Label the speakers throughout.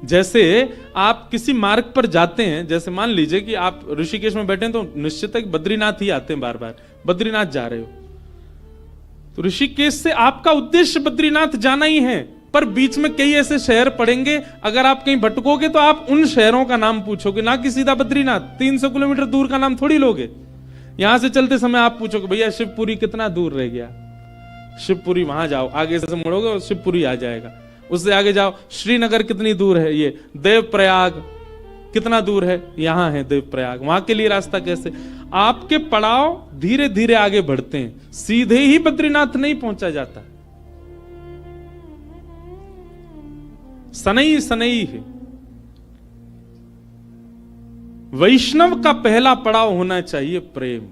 Speaker 1: जैसे आप किसी मार्ग पर जाते हैं, जैसे मान लीजिए कि आप ऋषिकेश में बैठे हैं, तो निश्चित है कि बद्रीनाथ ही आते हैं बार बार, बद्रीनाथ जा रहे हो तो ऋषिकेश से आपका उद्देश्य बद्रीनाथ जाना ही है, पर बीच में कई ऐसे शहर पड़ेंगे, अगर आप कहीं भटकोगे तो आप उन शहरों का नाम पूछोगे, ना कि सीधा बद्रीनाथ। 300 किलोमीटर दूर का नाम थोड़ी लोगे। यहां से चलते समय आप पूछोगे भैया शिवपुरी कितना दूर रह गया, शिवपुरी वहां जाओ, आगे से मुड़ोगे और शिवपुरी आ जाएगा। उससे आगे जाओ, श्रीनगर कितनी दूर है, ये देवप्रयाग कितना दूर है, यहां है देवप्रयाग, वहां के लिए रास्ता कैसे। आपके पड़ाव धीरे धीरे आगे बढ़ते हैं, सीधे ही बद्रीनाथ नहीं पहुंचा जाता, सनई सनई है। वैष्णव का पहला पड़ाव होना चाहिए प्रेम।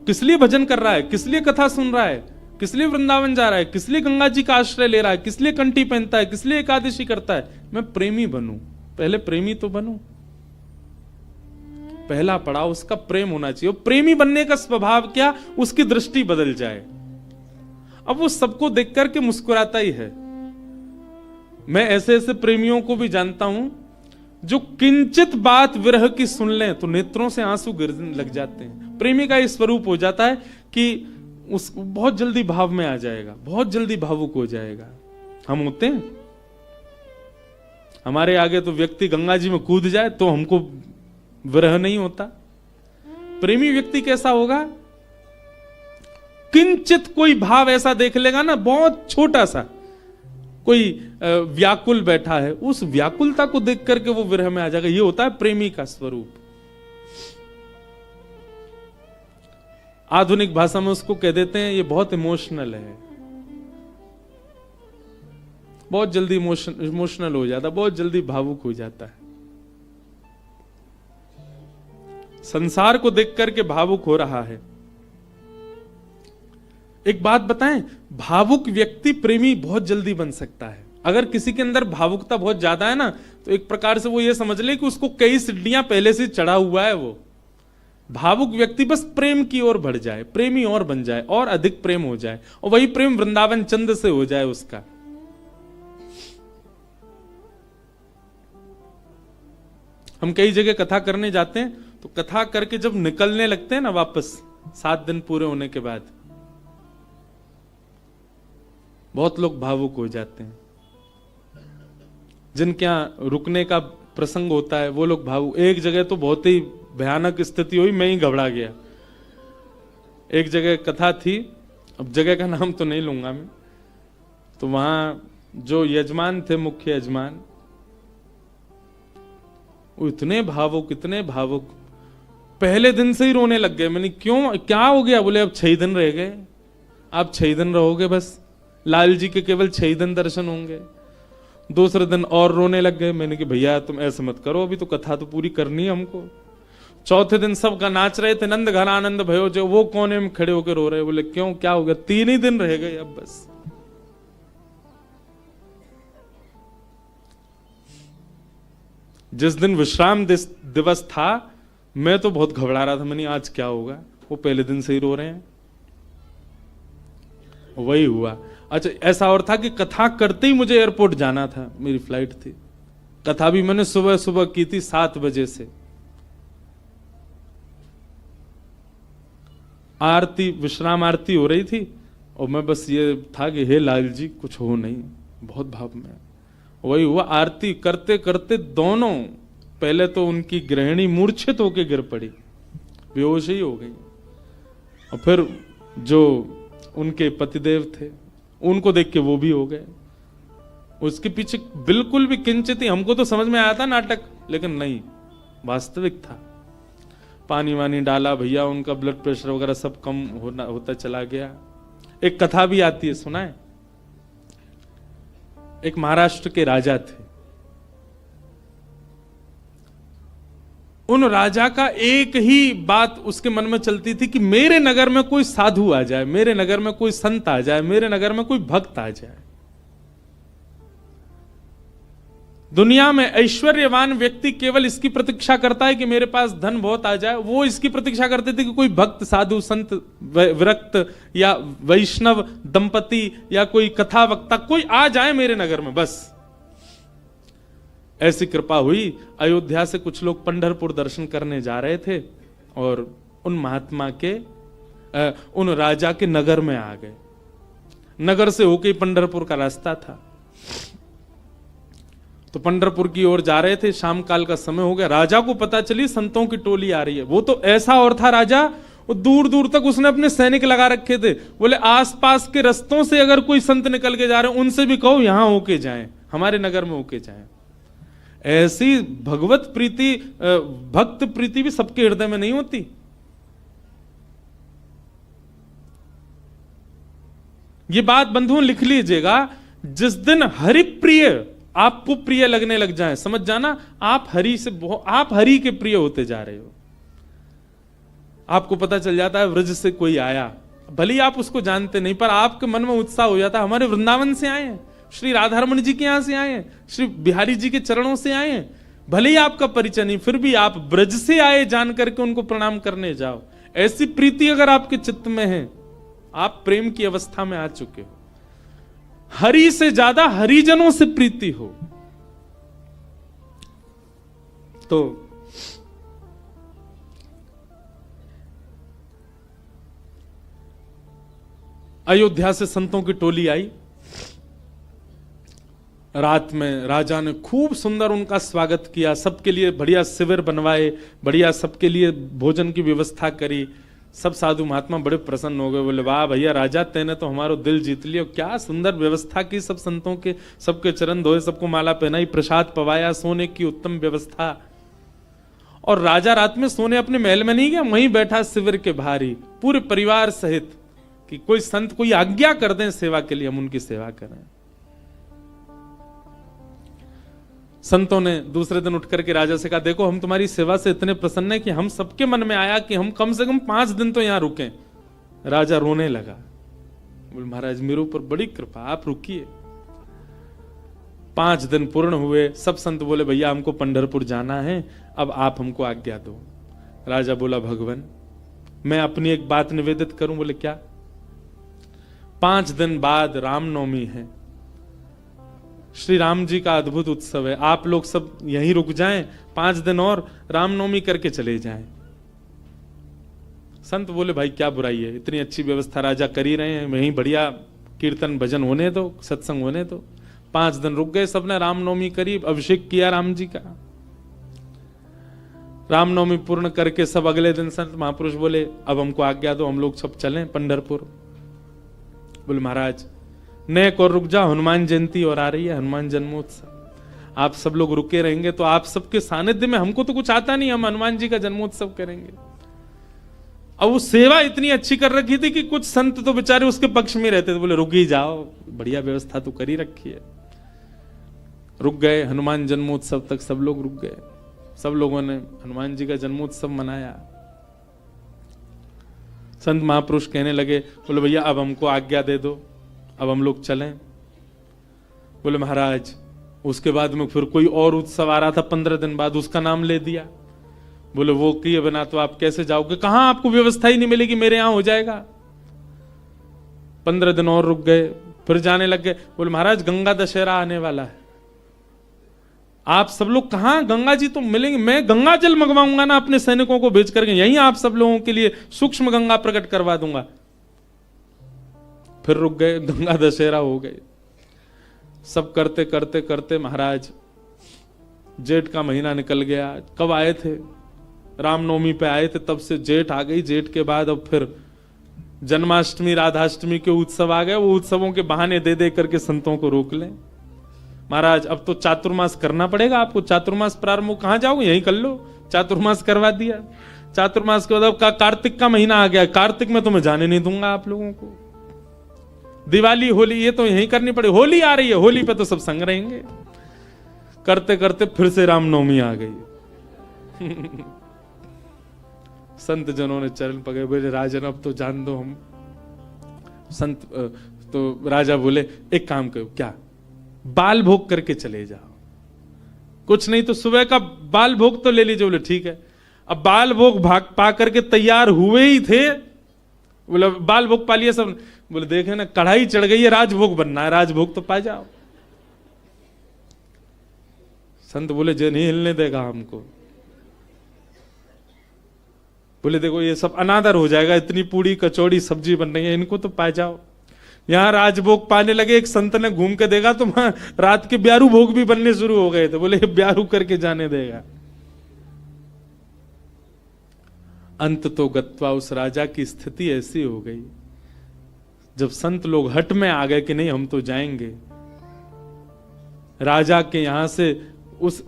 Speaker 1: किस लिए भजन कर रहा है, किस लिए कथा सुन रहा है, किस लिए वृंदावन जा रहा है, किस लिए गंगा जी का आश्रय ले रहा है, किस लिए कंठी पहनता है, किस लिए एकादशी करता है, मैं प्रेमी बनूं। पहले प्रेमी तो बनूं, पहला पड़ाव उसका प्रेम होना चाहिए। प्रेमी बनने का स्वभाव क्या, उसकी दृष्टि बदल जाए। अब वो सबको देख करके मुस्कुराता ही है। मैं ऐसे ऐसे प्रेमियों को भी जानता हूं जो किंचित बात विरह की सुन लें तो नेत्रों से आंसू गिरने लग जाते हैं। प्रेमी का ये स्वरूप हो जाता है कि उस बहुत जल्दी भाव में आ जाएगा, बहुत जल्दी भावुक हो जाएगा। हम होते हैं, हमारे आगे तो व्यक्ति गंगा जी में कूद जाए तो हमको विरह नहीं होता। प्रेमी व्यक्ति कैसा होगा, किंचित कोई भाव ऐसा देख लेगा ना, बहुत छोटा सा, कोई व्याकुल बैठा है, उस व्याकुलता को देख करके वो विरह में आ जाएगा। ये होता है प्रेमी का स्वरूप। आधुनिक भाषा में उसको कह देते हैं ये बहुत इमोशनल है, बहुत जल्दी इमोशनल हो जाता, बहुत जल्दी भावुक हो जाता है। संसार को देख करके भावुक हो रहा है। एक बात बताएं, भावुक व्यक्ति प्रेमी बहुत जल्दी बन सकता है। अगर किसी के अंदर भावुकता बहुत ज्यादा है ना, तो एक प्रकार से वो ये समझ ले कि उसको कई सीढ़ियां पहले से चढ़ा हुआ है। वो भावुक व्यक्ति बस प्रेम की ओर बढ़ जाए, प्रेमी और बन जाए, और अधिक प्रेम हो जाए, और वही प्रेम वृंदावन चंद से हो जाए उसका। हम कई जगह कथा करने जाते हैं, तो कथा करके जब निकलने लगते हैं ना वापस, 7 दिन पूरे होने के बाद, बहुत लोग भावुक हो जाते हैं। जिनके यहां रुकने का प्रसंग होता है वो लोग भावुक। एक जगह तो बहुत ही भयानक स्थिति हुई, मैं ही घबरा गया। एक जगह कथा थी, अब जगह का नाम तो नहीं लूंगा मैं, तो वहां जो यजमान थे, मुख्य यजमान, वो इतने भावुक, इतने भावुक, पहले दिन से ही रोने लग गए। मैंने क्यों, क्या हो गया? बोले अब 6 दिन रह गए, आप 6 दिन रहोगे बस, लाल जी के केवल 6 दिन दर्शन होंगे। दूसरे दिन और रोने लग गए। मैंने कि भैया तुम ऐसे मत करो, अभी तो कथा तो पूरी करनी है हमको। चौथे दिन सबका नाच रहे थे, नंद घन आनंद भयो, जो वो कोने में खड़े होकर रो रहे। बोले क्यों, क्या हो गया? 3 ही दिन रह गए अब बस। जिस दिन विश्राम दिवस था, मैं तो बहुत घबरा रहा था। मैंने आज क्या होगा, वो पहले दिन से ही रो रहे हैं। वही हुआ। अच्छा, ऐसा और था कि कथा करते ही मुझे एयरपोर्ट जाना था, मेरी फ्लाइट थी। कथा भी मैंने सुबह सुबह की थी 7 बजे से। आरती, विश्राम आरती हो रही थी, और मैं बस ये था कि हे लाल जी कुछ हो नहीं, बहुत भाव में। वही हुआ, आरती करते करते दोनों, पहले तो उनकी गृहिणी मूर्छित होकर गिर पड़ी, बेहोश ही हो गई, और फिर जो उनके पतिदेव थे उनको देख के वो भी हो गए। उसके पीछे बिल्कुल भी किंचित ही, हमको तो समझ में आया था नाटक, लेकिन नहीं, वास्तविक था। पानी वानी डाला भैया, उनका ब्लड प्रेशर वगैरह सब कम होता चला गया। एक कथा भी आती है, सुना है? एक महाराष्ट्र के राजा थे। उन राजा का एक ही बात उसके मन में चलती थी कि मेरे नगर में कोई साधु आ जाए, मेरे नगर में कोई संत आ जाए, मेरे नगर में कोई भक्त आ जाए। दुनिया में ऐश्वर्यवान व्यक्ति केवल इसकी प्रतीक्षा करता है कि मेरे पास धन बहुत आ जाए। वो इसकी प्रतीक्षा करते थे कि कोई भक्त, साधु, संत, विरक्त या वैष्णव दंपति या कोई कथा वक्ता कोई आ जाए मेरे नगर में बस। ऐसी कृपा हुई, अयोध्या से कुछ लोग पंढरपुर दर्शन करने जा रहे थे और उन महात्मा के उन राजा के नगर में आ गए। नगर से होके पंढरपुर का रास्ता था, तो पंढरपुर की ओर जा रहे थे। शाम काल का समय हो गया, राजा को पता चली संतों की टोली आ रही है। वो तो ऐसा और था राजा, वो दूर दूर तक उसने अपने सैनिक लगा रखे थे। बोले आसपास के रस्तों से अगर कोई संत निकल के जा रहे हैं उनसे भी कहो यहां होके जाएं, हमारे नगर में होके जाएं। ऐसी भगवत प्रीति, भक्त प्रीति भी सबके हृदय में नहीं होती। ये बात बंधुओं लिख लीजिएगा, जिस दिन हरि प्रिय आपको प्रिय लगने लग जाए, समझ जाना आप हरि से आप हरि के प्रिय होते जा रहे हो। आपको पता चल जाता है व्रज से कोई आया, भले ही आप उसको जानते नहीं, पर आपके मन में उत्साह हो जाता है, हमारे वृंदावन से आए हैं, श्री राधारमण जी के यहां से आए हैं, श्री बिहारी जी के चरणों से आए हैं। भले ही आपका परिचय नहीं, फिर भी आप ब्रज से आए जान करके उनको प्रणाम करने जाओ। ऐसी प्रीति अगर आपके चित्त में है, आप प्रेम की अवस्था में आ चुके हो। हरि से ज्यादा हरिजनों से प्रीति हो तो अयोध्या से संतों की टोली आई। रात में राजा ने खूब सुंदर उनका स्वागत किया, सबके लिए बढ़िया शिविर बनवाए, बढ़िया सबके लिए भोजन की व्यवस्था करी। सब साधु महात्मा बड़े प्रसन्न हो गए, बोले वाह भैया राजा, तेने तो हमारा दिल जीत लिया, क्या सुंदर व्यवस्था की, सब संतों के सबके चरण धोए, सबको माला पहनाई, प्रसाद पवाया, सोने की उत्तम व्यवस्था। और राजा रात में सोने अपने महल में नहीं गया, वहीं बैठा शिविर के बाहर ही पूरे परिवार सहित, कि कोई संत कोई आज्ञा कर दें सेवा के लिए, हम उनकी सेवा करें। संतों ने दूसरे दिन उठ करके राजा से कहा, देखो हम तुम्हारी सेवा से इतने प्रसन्न हैं कि हम सबके मन में आया कि हम कम से कम 5 दिन तो यहां रुकें। राजा रोने लगा, बोले महाराज मेरे ऊपर बड़ी कृपा, आप रुकिए। 5 दिन पूर्ण हुए, सब संत बोले भैया हमको पंढरपुर जाना है, अब आप हमको आज्ञा दो। राजा बोला भगवान मैं अपनी एक बात निवेदित करूं। बोले क्या? 5 दिन बाद रामनवमी है, श्री राम जी का अद्भुत उत्सव है, आप लोग सब यहीं रुक जाएं, 5 दिन और रामनवमी करके चले जाएं। संत बोले भाई क्या बुराई है, इतनी अच्छी व्यवस्था राजा कर ही रहे हैं, वहीं बढ़िया कीर्तन भजन होने दो, सत्संग होने दो। 5 दिन रुक गए, सबने रामनवमी करी, अभिषेक किया राम जी का। रामनवमी पूर्ण करके सब अगले दिन संत महापुरुष बोले अब हमको आज्ञा दो, हम लोग सब चलें पंढरपुर। बोले महाराज नेक और रुक जा, हनुमान जयंती और आ रही है, हनुमान जन्मोत्सव, आप सब लोग रुके रहेंगे तो आप सबके सानिध्य में, हमको तो कुछ आता नहीं, हम हनुमान जी का जन्मोत्सव करेंगे। अब वो सेवा इतनी अच्छी कर रखी थी कि कुछ संत तो बेचारे उसके पक्ष में रहते थे, बोले रुक ही जाओ, बढ़िया व्यवस्था तो कर ही रखी है। रुक गए, हनुमान जन्मोत्सव तक सब लोग रुक गए, सब लोगों ने हनुमान जी का जन्मोत्सव मनाया। संत महापुरुष कहने लगे, बोले भैया अब हमको आज्ञा दे दो, अब हम लोग चलें। बोले महाराज उसके बाद में फिर कोई और उत्सव आ रहा था 15 दिन बाद, उसका नाम ले दिया। बोले वो किए बिना तो आप कैसे जाओगे, कहां आपको व्यवस्था ही नहीं मिलेगी, मेरे यहां हो जाएगा। 15 दिन और रुक गए, फिर जाने लग गए। बोले महाराज गंगा दशहरा आने वाला है, आप सब लोग कहां, गंगा जी तो मिलेंगे, मैं गंगा जल मंगवाऊंगा ना अपने सैनिकों को भेज करके, यहीं आप सब लोगों के लिए सूक्ष्म गंगा प्रकट करवा दूंगा। फिर रुक गए, गंगा दशहरा हो गए। सब करते करते करते महाराज जेठ का महीना निकल गया। कब आए थे? रामनवमी पे आए थे, तब से जेठ आ गई। जेठ के बाद अब फिर जन्माष्टमी राधाष्टमी के उत्सव आ गए, वो उत्सवों के बहाने दे दे करके संतों को रोक लें। महाराज अब तो चातुर्मास करना पड़ेगा आपको, चातुर्मास प्रारंभ, कहां जाओगे, यहीं कर लो। चातुर्मास करवा दिया। चातुर्मास के बाद कार्तिक का महीना आ गया, कार्तिक में तो मैं जाने नहीं दूंगा आप लोगों को। दिवाली होली ये तो यहीं करनी पड़ेगी, होली आ रही है, होली पे तो सब संग रहेंगे। करते करते फिर से रामनवमी आ गई। संत जनों ने चरण पकड़े, बोले राजन अब तो जान दो हम। संत तो राजा बोले एक काम करो, क्या बाल भोग करके चले जाओ, कुछ नहीं तो सुबह का बाल भोग तो ले लीजिए। बोले ठीक है। अब बाल भोग भाग पा करके तैयार हुए ही थे, बोले बाल भोग पा लिया सब। बोले देखे ना कढ़ाई चढ़ गई है, राजभोग बनना है, राजभोग तो पा जाओ। संत बोले जे नहीं हिलने देगा हमको। बोले देखो ये सब अनादर हो जाएगा, इतनी पूड़ी कचौड़ी सब्जी बन रही है, इनको तो पा जाओ। यहां राजभोग पाने लगे, एक संत ने घूम के देखा तो वहां रात के ब्यारू भोग भी बनने शुरू हो गए थे। बोले ये ब्यारू करके जाने देगा। अंत तो गत्वा उस राजा की स्थिति ऐसी हो गई, जब संत लोग हट में आ गए कि नहीं हम तो जाएंगे, राजा के यहां से उस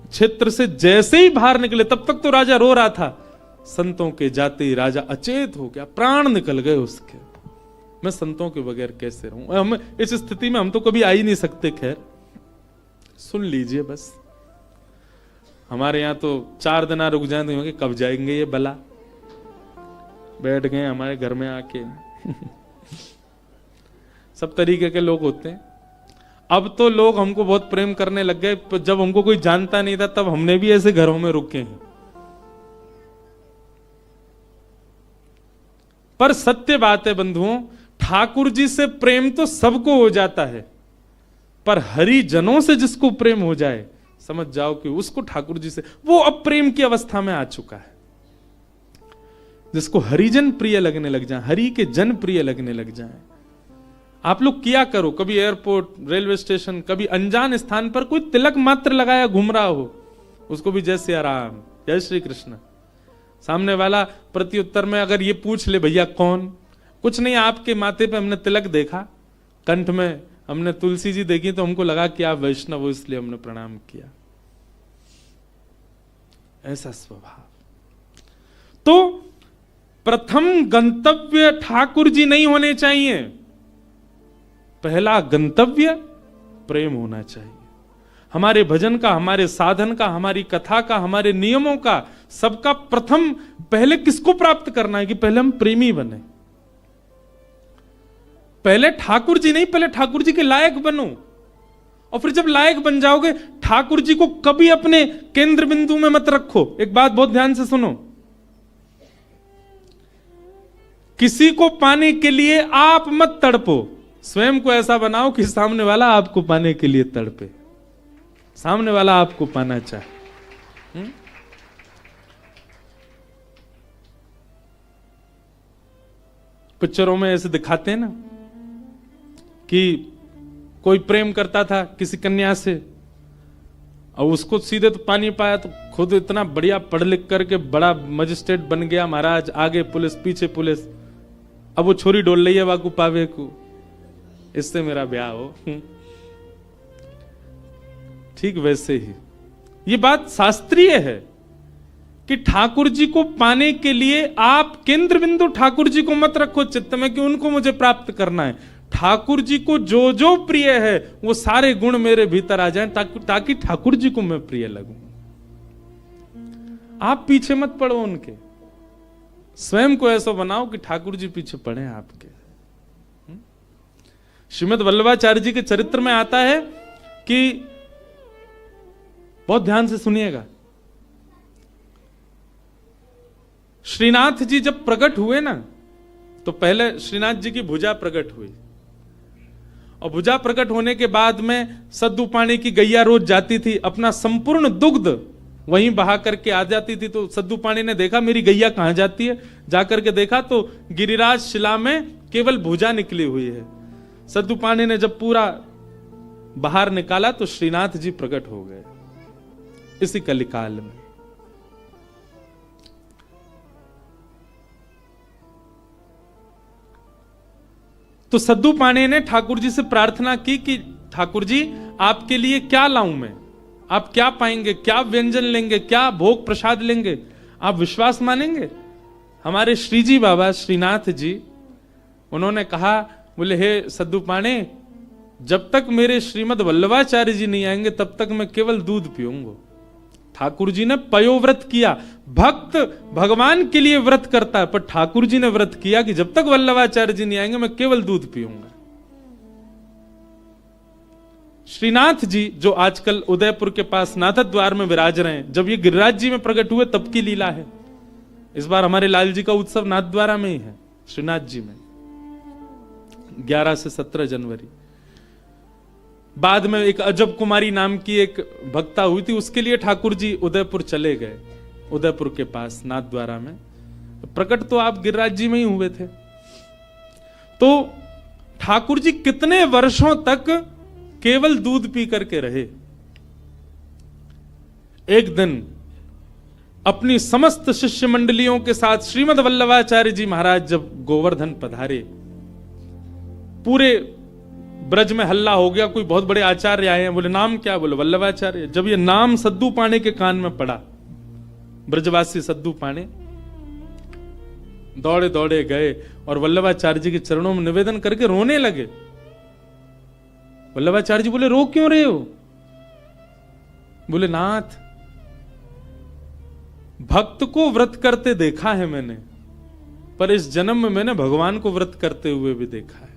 Speaker 1: क्षेत्र से जैसे ही बाहर निकले, तब तक तो राजा रो रहा था, संतों के जाते ही राजा अचेत हो गया, प्राण निकल गए उसके। मैं संतों के बगैर कैसे रहूं? हम इस स्थिति में हम तो कभी आ ही नहीं सकते। खैर सुन लीजिए, बस हमारे यहां तो 4 दिन रुक जाए तो कब जाएंगे ये बला। बैठ गए हमारे घर में आके सब तरीके के लोग होते हैं। अब तो लोग हमको बहुत प्रेम करने लग गए, जब हमको कोई जानता नहीं था तब हमने भी ऐसे घरों में रुके हैं। पर सत्य बात है बंधुओं, ठाकुर जी से प्रेम तो सबको हो जाता है, पर हरिजनों से जिसको प्रेम हो जाए, समझ जाओ कि उसको ठाकुर जी से वो अब प्रेम की अवस्था में आ चुका है। जिसको हरिजन प्रिय लगने लग जाए, हरि के जन प्रिय लगने लग जाए। आप लोग किया करो, कभी एयरपोर्ट, रेलवे स्टेशन, कभी अनजान स्थान पर कोई तिलक मात्र लगाया घूम रहा हो, उसको भी जय सिया राम, जय श्री कृष्ण। सामने वाला प्रत्युत्तर में अगर ये पूछ ले भैया कौन, कुछ नहीं आपके माथे पे हमने तिलक देखा, कंठ में हमने तुलसी जी देखी तो हमको लगा कि आप वैष्णव हो इसलिए हमने प्रणाम किया। ऐसा स्वभाव। तो प्रथम गंतव्य ठाकुर जी नहीं होने चाहिए, पहला गंतव्य प्रेम होना चाहिए। हमारे भजन का, हमारे साधन का, हमारी कथा का, हमारे नियमों का, सबका प्रथम पहले किसको प्राप्त करना है कि पहले हम प्रेमी बने। पहले ठाकुर जी नहीं, पहले ठाकुर जी के लायक बनो, और फिर जब लायक बन जाओगे, ठाकुर जी को कभी अपने केंद्र बिंदु में मत रखो। एक बात बहुत ध्यान से सुनो, किसी को पाने के लिए आप मत तड़पो, स्वयं को ऐसा बनाओ कि सामने वाला आपको पाने के लिए तड़पे, सामने वाला आपको पाना चाहे। पिक्चरों में ऐसे दिखाते हैं ना कि कोई प्रेम करता था किसी कन्या से और उसको सीधे तो पानी पाया, तो खुद इतना बढ़िया पढ़ लिख करके बड़ा मजिस्ट्रेट बन गया महाराज, आगे पुलिस पीछे पुलिस, अब वो छोरी डोल रही है वाकू पावे को, इससे मेरा ब्याह हो। ठीक वैसे ही ये बात शास्त्रीय है कि ठाकुर जी को पाने के लिए आप केंद्र बिंदु ठाकुर जी को मत रखो चित्त में कि उनको मुझे प्राप्त करना है। ठाकुर जी को जो जो प्रिय है वो सारे गुण मेरे भीतर आ जाएं ताकि ठाकुर जी को मैं प्रिय लगूं। आप पीछे मत पड़ो उनके, स्वयं को ऐसा बनाओ कि ठाकुर जी पीछे पड़े आपके। श्रीमद् वल्लभाचार्य जी के चरित्र में आता है कि, बहुत ध्यान से सुनिएगा, श्रीनाथ जी जब प्रकट हुए ना, तो पहले श्रीनाथ जी की भुजा प्रकट हुई, और भुजा प्रकट होने के बाद में सद्दू पानी की गैया रोज जाती थी, अपना संपूर्ण दुग्ध वहीं बहा करके आ जाती थी। तो सद्दू पानी ने देखा मेरी गैया कहां जाती है, जाकर के देखा तो गिरिराज शिला में केवल भुजा निकली हुई है। सद्दू पानी ने जब पूरा बाहर निकाला तो श्रीनाथ जी प्रकट हो गए इसी कलिकाल में। तो सद्दू पानी ने ठाकुर जी से प्रार्थना की कि ठाकुर जी आपके लिए क्या लाऊं मैं, आप क्या पाएंगे, क्या व्यंजन लेंगे, क्या भोग प्रसाद लेंगे, आप विश्वास मानेंगे। हमारे श्री जी बाबा श्रीनाथ जी उन्होंने कहा, बोले हे सद्दू पानी, जब तक मेरे श्रीमद् वल्लभाचार्य जी नहीं आएंगे तब तक मैं केवल दूध पीऊंगा। ठाकुर जी ने पयोव्रत किया, भक्त भगवान के लिए व्रत करता है, पर ठाकुर जी ने व्रत किया कि जब तक वल्लभाचार्य जी नहीं आएंगे मैं केवल दूध पीऊंगा। श्रीनाथ जी जो आजकल उदयपुर के पास नाथद्वार में विराज रहे हैं, जब ये गिरिराज जी में प्रकट हुए तब की लीला है। इस बार हमारे लाल जी का उत्सव नाथद्वारा में ही है, श्रीनाथ जी में 11 से 17 जनवरी। बाद में एक अजब कुमारी नाम की एक भक्ता हुई थी, उसके लिए ठाकुर जी उदयपुर चले गए, उदयपुर के पास नाथद्वारा में। प्रकट तो आप गिरिराज जी में ही हुए थे। तो ठाकुर जी कितने वर्षों तक केवल दूध पी करके रहे। एक दिन अपनी समस्त शिष्य मंडलियों के साथ श्रीमद् वल्लभाचार्य जी महाराज जब गोवर्धन पधारे, पूरे ब्रज में हल्ला हो गया, कोई बहुत बड़े आचार्य आए हैं। बोले नाम क्या? बोले वल्लभाचार्य। जब ये नाम सद्दू पाणे के कान में पड़ा, ब्रजवासी सद्दू पाणे दौड़े दौड़े गए और वल्लभाचार्य जी के चरणों में निवेदन करके रोने लगे। वल्लभाचार्य जी बोले रो क्यों रहे हो? बोले नाथ, भक्त को व्रत करते देखा है मैंने, पर इस जन्म में मैंने भगवान को व्रत करते हुए भी देखा है।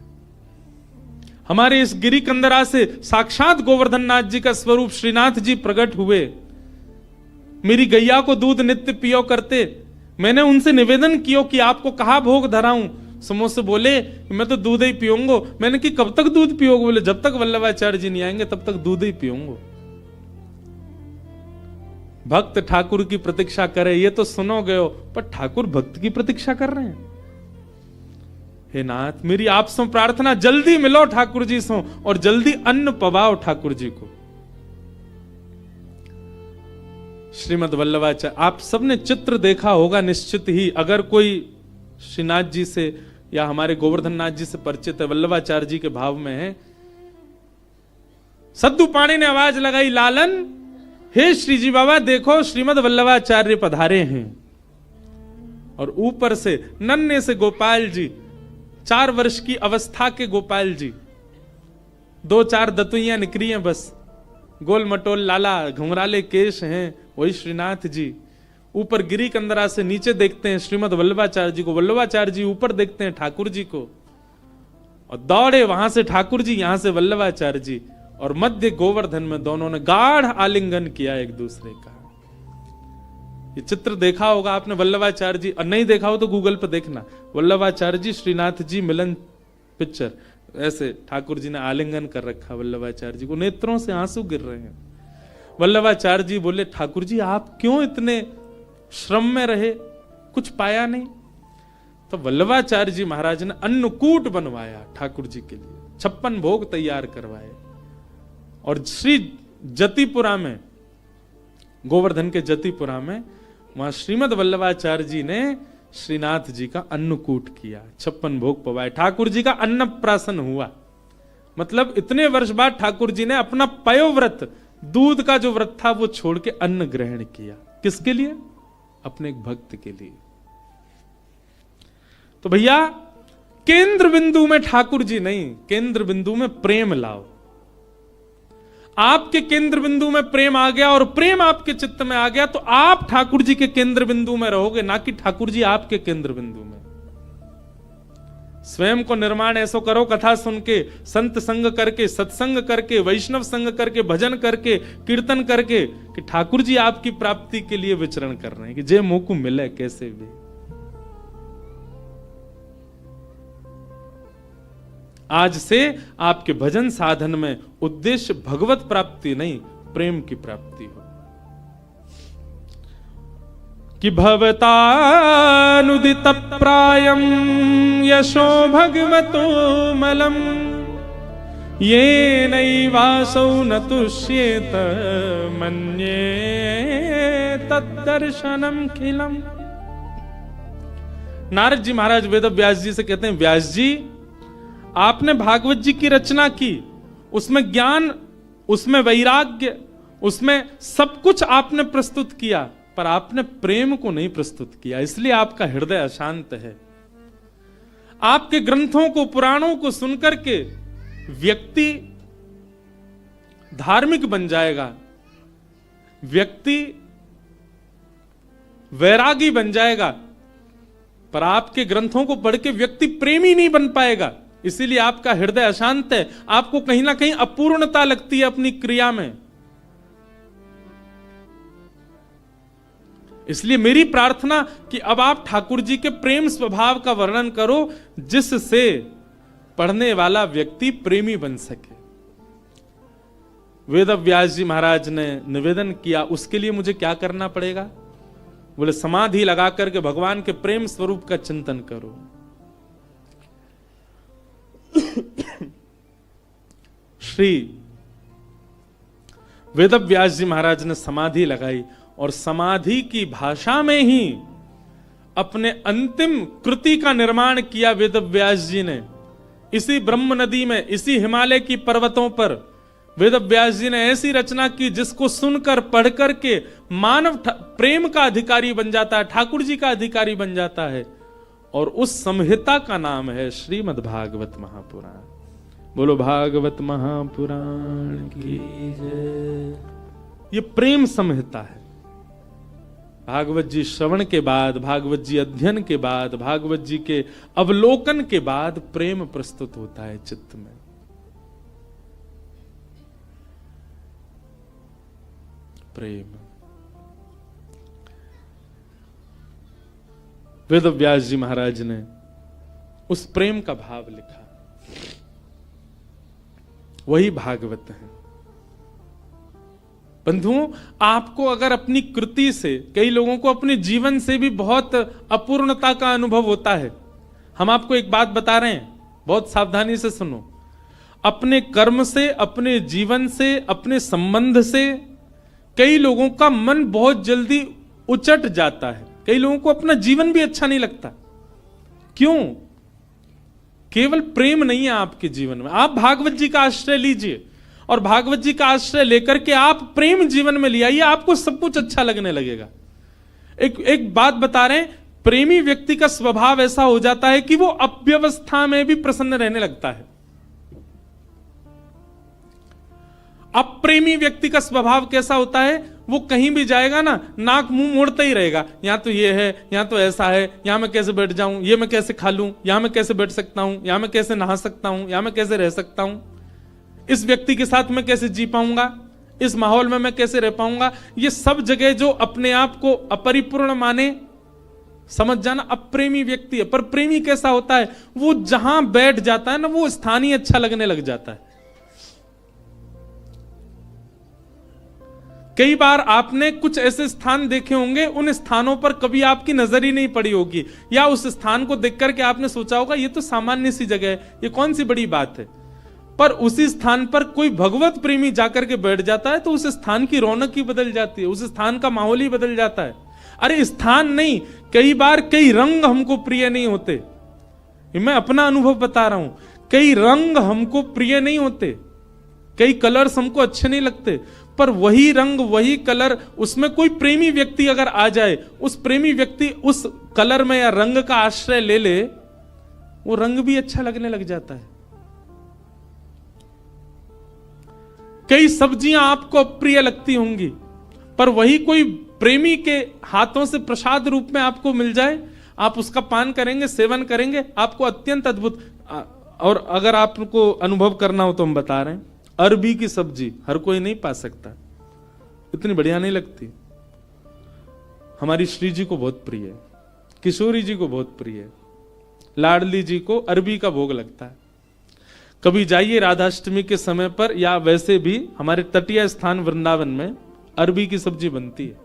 Speaker 1: हमारे इस गिरी कंदरा से साक्षात गोवर्धन नाथ जी का स्वरूप श्रीनाथ जी प्रकट हुए। मेरी गैया को दूध नित्य पियो करते, मैंने उनसे निवेदन किया कि आपको कहा भोग धराऊं। समोसे बोले मैं तो दूध ही पीऊंगा। मैंने कि कब तक दूध पियोगे? बोले जब तक वल्लभाचार्य जी नहीं आएंगे तब तक दूध ही पीऊंगा। भक्त ठाकुर की प्रतीक्षा करे ये तो सुनोगे हो, पर ठाकुर भक्त की प्रतीक्षा कर रहे हैं। हे नाथ, मेरी आपसे प्रार्थना, जल्दी मिलो ठाकुर जी से और जल्दी अन्न पवाओ ठाकुर जी को। श्रीमद् वल्लभाचार्य, आप सबने चित्र देखा होगा निश्चित ही, अगर कोई श्रीनाथ जी से या हमारे गोवर्धन नाथ जी से परिचित है, वल्लभाचार्य जी के भाव में है। सद्दू पाणी ने आवाज लगाई, लालन, हे श्री जी बाबा देखो श्रीमद् वल्लभाचार्य पधारे हैं। और ऊपर से नन्हे से गोपाल जी, 4 वर्ष की अवस्था के गोपाल जी, 2-4 दतुइयां निकली हैं बस, गोल मटोल लाला, घुंघराले केश हैं, वही श्रीनाथ जी। ऊपर गिरी कंदरा से नीचे देखते हैं श्रीमद् वल्लभाचार्य जी को, वल्लभाचार्य जी ऊपर देखते हैं ठाकुर जी को, और दौड़े वहां से ठाकुर जी, यहां से वल्लभाचार्य जी, और मध्य गोवर्धन में दोनों ने गाढ़ आलिंगन किया एक दूसरे का। ये चित्र देखा होगा आपने वल्लभाचार्य जी, और नहीं देखा हो तो गूगल पर देखना, वल्लभाचार्य जी श्रीनाथ जी मिलन पिक्चर, ऐसे ठाकुर जी ने आलिंगन कर रखा वल्लभाचार्य जी को, नेत्रों से आंसू गिर रहे हैं। वल्लभाचार्य जी बोले ठाकुर जी आप क्यों इतने श्रम में रहे, कुछ पाया नहीं? तो वल्लभाचार्य जी महाराज ने अन्नकूट बनवाया ठाकुर जी के लिए, 56 भोग तैयार करवाए, और श्री जतिपुरा में, गोवर्धन के जतिपुरा में, वहां श्रीमद् वल्लभाचार्य जी ने श्रीनाथ जी का अन्नकूट किया, 56 भोग पवाए, ठाकुर जी का अन्नप्राशन हुआ। मतलब इतने वर्ष बाद ठाकुर जी ने अपना पयोव्रत, दूध का जो व्रत था वो छोड़ के अन्न ग्रहण किया। किसके लिए? अपने एक भक्त के लिए। तो भैया केंद्र बिंदु में ठाकुर जी नहीं, केंद्र बिंदु में प्रेम लाओ। आपके केंद्र बिंदु में प्रेम आ गया और प्रेम आपके चित्त में आ गया तो आप ठाकुर जी के केंद्र बिंदु में रहोगे, ना कि ठाकुर जी आपके केंद्र बिंदु में। स्वयं को निर्माण ऐसो करो, कथा सुन के, संत संग करके, सत्संग करके, वैष्णव संग करके, भजन करके, कीर्तन करके, कि ठाकुर जी आपकी प्राप्ति के लिए विचरण कर रहे हैं, कि जे मोह को मिले कैसे भी। आज से आपके भजन साधन में उद्देश्य भगवत प्राप्ति नहीं, प्रेम की प्राप्ति हो। कि भवतानुदित प्रायम यशो भगवतो मलम ये नैवासौ न तुष्येत मन्ये तद्दर्शनम खिलम। नारद जी महाराज वेद व्यास जी से कहते हैं, व्यास जी आपने भागवत जी की रचना की, उसमें ज्ञान, उसमें वैराग्य, उसमें सब कुछ आपने प्रस्तुत किया, पर आपने प्रेम को नहीं प्रस्तुत किया, इसलिए आपका हृदय अशांत है। आपके ग्रंथों को, पुराणों को सुनकर के व्यक्ति धार्मिक बन जाएगा, व्यक्ति वैरागी बन जाएगा, पर आपके ग्रंथों को पढ़ के व्यक्ति प्रेमी नहीं बन पाएगा, इसीलिए आपका हृदय अशांत है। आपको कहीं ना कहीं अपूर्णता लगती है अपनी क्रिया में। इसलिए मेरी प्रार्थना कि अब आप ठाकुर जी के प्रेम स्वभाव का वर्णन करो, जिससे पढ़ने वाला व्यक्ति प्रेमी बन सके। वेद व्यास जी महाराज ने निवेदन किया, उसके लिए मुझे क्या करना पड़ेगा? बोले समाधि लगा करके भगवान के प्रेम स्वरूप का चिंतन करो। श्री वेद व्यास जी महाराज ने समाधि लगाई और समाधि की भाषा में ही अपने अंतिम कृति का निर्माण किया। वेद व्यास जी ने इसी ब्रह्म नदी में, इसी हिमालय की पर्वतों पर वेद व्यास जी ने ऐसी रचना की जिसको सुनकर पढ़कर के मानव प्रेम का अधिकारी बन जाता है, ठाकुर जी का अधिकारी बन जाता है। और उस संहिता का नाम है श्रीमद् भागवत महापुराण। बोलो भागवत महापुराण की जय। ये प्रेम संहिता है। भागवत जी श्रवण के बाद, भागवत जी अध्ययन के बाद, भागवत जी के अवलोकन के बाद प्रेम प्रस्तुत होता है चित्त में। प्रेम। वेद व्यास जी महाराज ने उस प्रेम का भाव लिखा, वही भागवत है। बंधुओं, आपको अगर अपनी कृति से, कई लोगों को अपने जीवन से भी बहुत अपूर्णता का अनुभव होता है। हम आपको एक बात बता रहे हैं, बहुत सावधानी से सुनो। अपने कर्म से, अपने जीवन से, अपने संबंध से कई लोगों का मन बहुत जल्दी उचट जाता है। कई लोगों को अपना जीवन भी अच्छा नहीं लगता। क्यों? केवल प्रेम नहीं है आपके जीवन में। आप भागवत जी का आश्रय लीजिए और भागवत जी का आश्रय लेकर के आप प्रेम जीवन में ले आइए, आपको सब कुछ अच्छा लगने लगेगा। एक बात बता रहे हैं, प्रेमी व्यक्ति का स्वभाव ऐसा हो जाता है कि वो अव्यवस्था में भी प्रसन्न रहने लगता है। अप्रेमी व्यक्ति का स्वभाव कैसा होता है? वो कहीं भी जाएगा ना, नाक मुंह मोड़ता ही रहेगा। यहां तो ये है, यहां तो ऐसा है, यहां मैं कैसे बैठ जाऊं, ये मैं कैसे खा लूं, यहां मैं कैसे बैठ सकता हूं, यहां मैं कैसे नहा सकता हूं, यहां मैं कैसे रह सकता हूं, इस व्यक्ति के साथ मैं कैसे जी पाऊंगा, इस माहौल में मैं कैसे रह पाऊंगा। ये सब जगह जो अपने आप को अपरिपूर्ण माने, समझ जाना अप्रेमी व्यक्ति है। पर प्रेमी कैसा होता है? वो जहां बैठ जाता है ना, वो स्थान ही अच्छा लगने लग जाता है। कई बार आपने कुछ ऐसे स्थान देखे होंगे, उन स्थानों पर कभी आपकी नजर ही नहीं पड़ी होगी, या उस स्थान को देख करके आपने सोचा होगा ये तो सामान्य सी जगह है, ये कौन सी बड़ी बात है। पर उसी स्थान पर कोई भगवत प्रेमी जाकर के बैठ जाता है तो उस स्थान की रौनक ही बदल जाती है, उस स्थान का माहौल ही बदल जाता है। अरे स्थान नहीं, कई बार कई रंग हमको प्रिय नहीं होते। मैं अपना अनुभव बता रहा हूं, कई रंग हमको प्रिय नहीं होते, कई कलर्स हमको अच्छे नहीं लगते। पर वही रंग, वही कलर, उसमें कोई प्रेमी व्यक्ति अगर आ जाए, उस प्रेमी व्यक्ति उस कलर में या रंग का आश्रय ले ले, वो रंग भी अच्छा लगने लग जाता है। कई सब्जियां आपको अप्रिय लगती होंगी, पर वही कोई प्रेमी के हाथों से प्रसाद रूप में आपको मिल जाए, आप उसका पान करेंगे, सेवन करेंगे, आपको अत्यंत अद्भुत। और अगर आपको अनुभव करना हो तो हम बता रहे हैं, अरबी की सब्जी हर कोई नहीं पा सकता, इतनी बढ़िया नहीं लगती। हमारी श्री जी को बहुत प्रिय है, किशोरी जी को बहुत प्रिय है, लाडली जी को अरबी का भोग लगता है। कभी जाइए राधाष्टमी के समय पर, या वैसे भी हमारे तटीय स्थान वृंदावन में अरबी की सब्जी बनती है।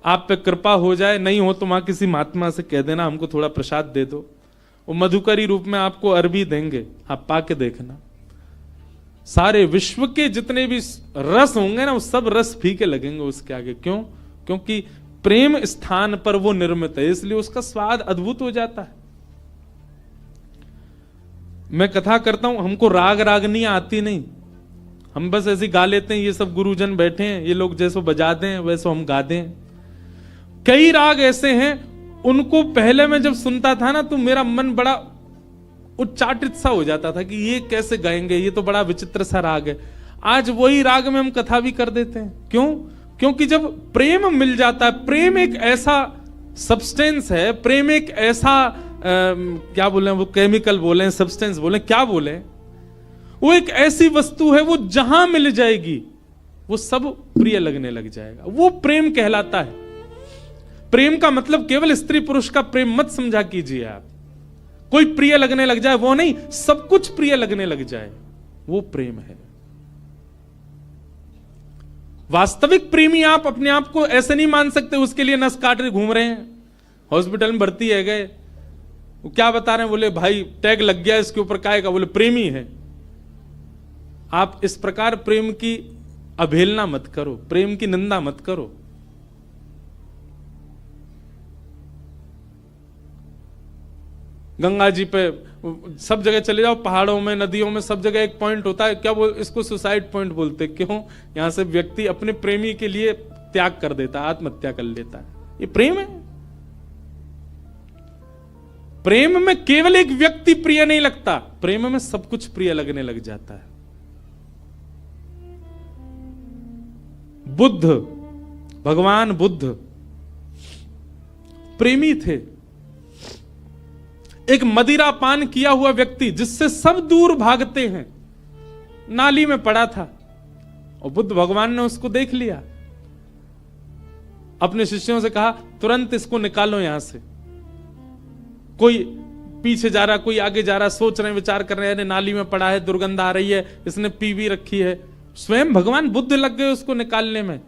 Speaker 1: आप पे कृपा हो जाए, नहीं हो तो वहां किसी महात्मा से कह देना हमको थोड़ा प्रसाद दे दो, वो मधुकरी रूप में आपको अरबी देंगे, आप पाके देखना। सारे विश्व के जितने भी रस होंगे ना, वो सब रस फीके लगेंगे उसके आगे। क्यों? क्योंकि प्रेम स्थान पर वो निर्मित है, इसलिए उसका स्वाद अद्भुत हो जाता है। मैं कथा करता हूं, हमको राग रागनी आती नहीं, हम बस ऐसे गा लेते हैं। ये सब गुरुजन बैठे हैं, ये लोग जैसो बजा दें वैसो हम गा दें। कई राग ऐसे हैं, उनको पहले मैं जब सुनता था ना, तो मेरा मन बड़ा उच्चाटित सा हो जाता था कि ये कैसे गाएंगे, ये तो बड़ा विचित्र सा राग है। आज वही राग में हम कथा भी कर देते हैं। क्यों? क्योंकि जब प्रेम मिल जाता है, प्रेम एक ऐसा सब्सटेंस है, प्रेम एक ऐसा क्या बोले वो, केमिकल बोले, सब्सटेंस बोले, क्या बोले, वो एक ऐसी वस्तु है, वो जहां मिल जाएगी वो सब प्रिय लगने लग जाएगा। वो प्रेम कहलाता है। प्रेम का मतलब केवल स्त्री पुरुष का प्रेम मत समझा कीजिए आप, कोई प्रिय लगने लग जाए वो नहीं, सब कुछ प्रिय लगने लग जाए, वो प्रेम है। वास्तविक प्रेमी आप अपने आप को ऐसे नहीं मान सकते, उसके लिए नस काट रहे घूम रहे हैं, हॉस्पिटल में भर्ती है गए, वो क्या बता रहे हैं, बोले भाई टैग लग गया इसके ऊपर, काय का, बोले प्रेमी है। आप इस प्रकार प्रेम की अवहेलना मत करो, प्रेम की निंदा मत करो। गंगा जी पे सब जगह चले जाओ, पहाड़ों में, नदियों में, सब जगह एक पॉइंट होता है, क्या इसको सुसाइड पॉइंट बोलते, क्यों? यहां से व्यक्ति अपने प्रेमी के लिए त्याग कर देता है, आत्महत्या कर लेता है। ये प्रेम है? प्रेम में केवल एक व्यक्ति प्रिय नहीं लगता, प्रेम में सब कुछ प्रिय लगने लग जाता है। बुद्ध, भगवान बुद्ध प्रेमी थे। एक मदिरा पान किया हुआ व्यक्ति जिससे सब दूर भागते हैं, नाली में पड़ा था और बुद्ध भगवान ने उसको देख लिया, अपने शिष्यों से कहा तुरंत इसको निकालो यहां से। कोई पीछे जा रहा, कोई आगे जा रहा, सोच रहे हैं, विचार कर रहे हैं, नाली में पड़ा है, दुर्गंध आ रही है, इसने पी भी रखी है। स्वयं भगवान बुद्ध लग गए उसको निकालने में।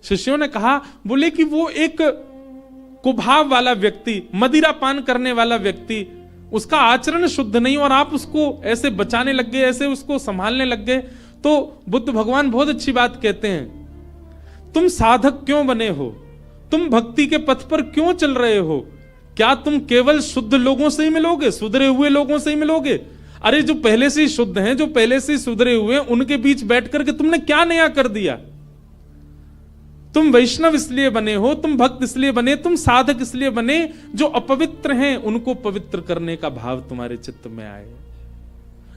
Speaker 1: शिष्यों ने कहा, बोले कि वो एक कुभाव वाला व्यक्ति, मदिरा पान करने वाला व्यक्ति, उसका आचरण शुद्ध नहीं, और आप उसको ऐसे बचाने लग गए, ऐसे उसको संभालने लग गए। तो बुद्ध भगवान बहुत अच्छी बात कहते हैं, तुम साधक क्यों बने हो, तुम भक्ति के पथ पर क्यों चल रहे हो? क्या तुम केवल शुद्ध लोगों से ही मिलोगे, सुधरे हुए लोगों से ही मिलोगे? अरे जो पहले से ही शुद्ध हैं, जो पहले से ही सुधरे हुए हैं, उनके बीच बैठ करके तुमने क्या नया कर दिया? तुम वैष्णव इसलिए बने हो, तुम भक्त इसलिए बने, तुम साधक इसलिए बने, जो अपवित्र हैं उनको पवित्र करने का भाव तुम्हारे चित्त में आए।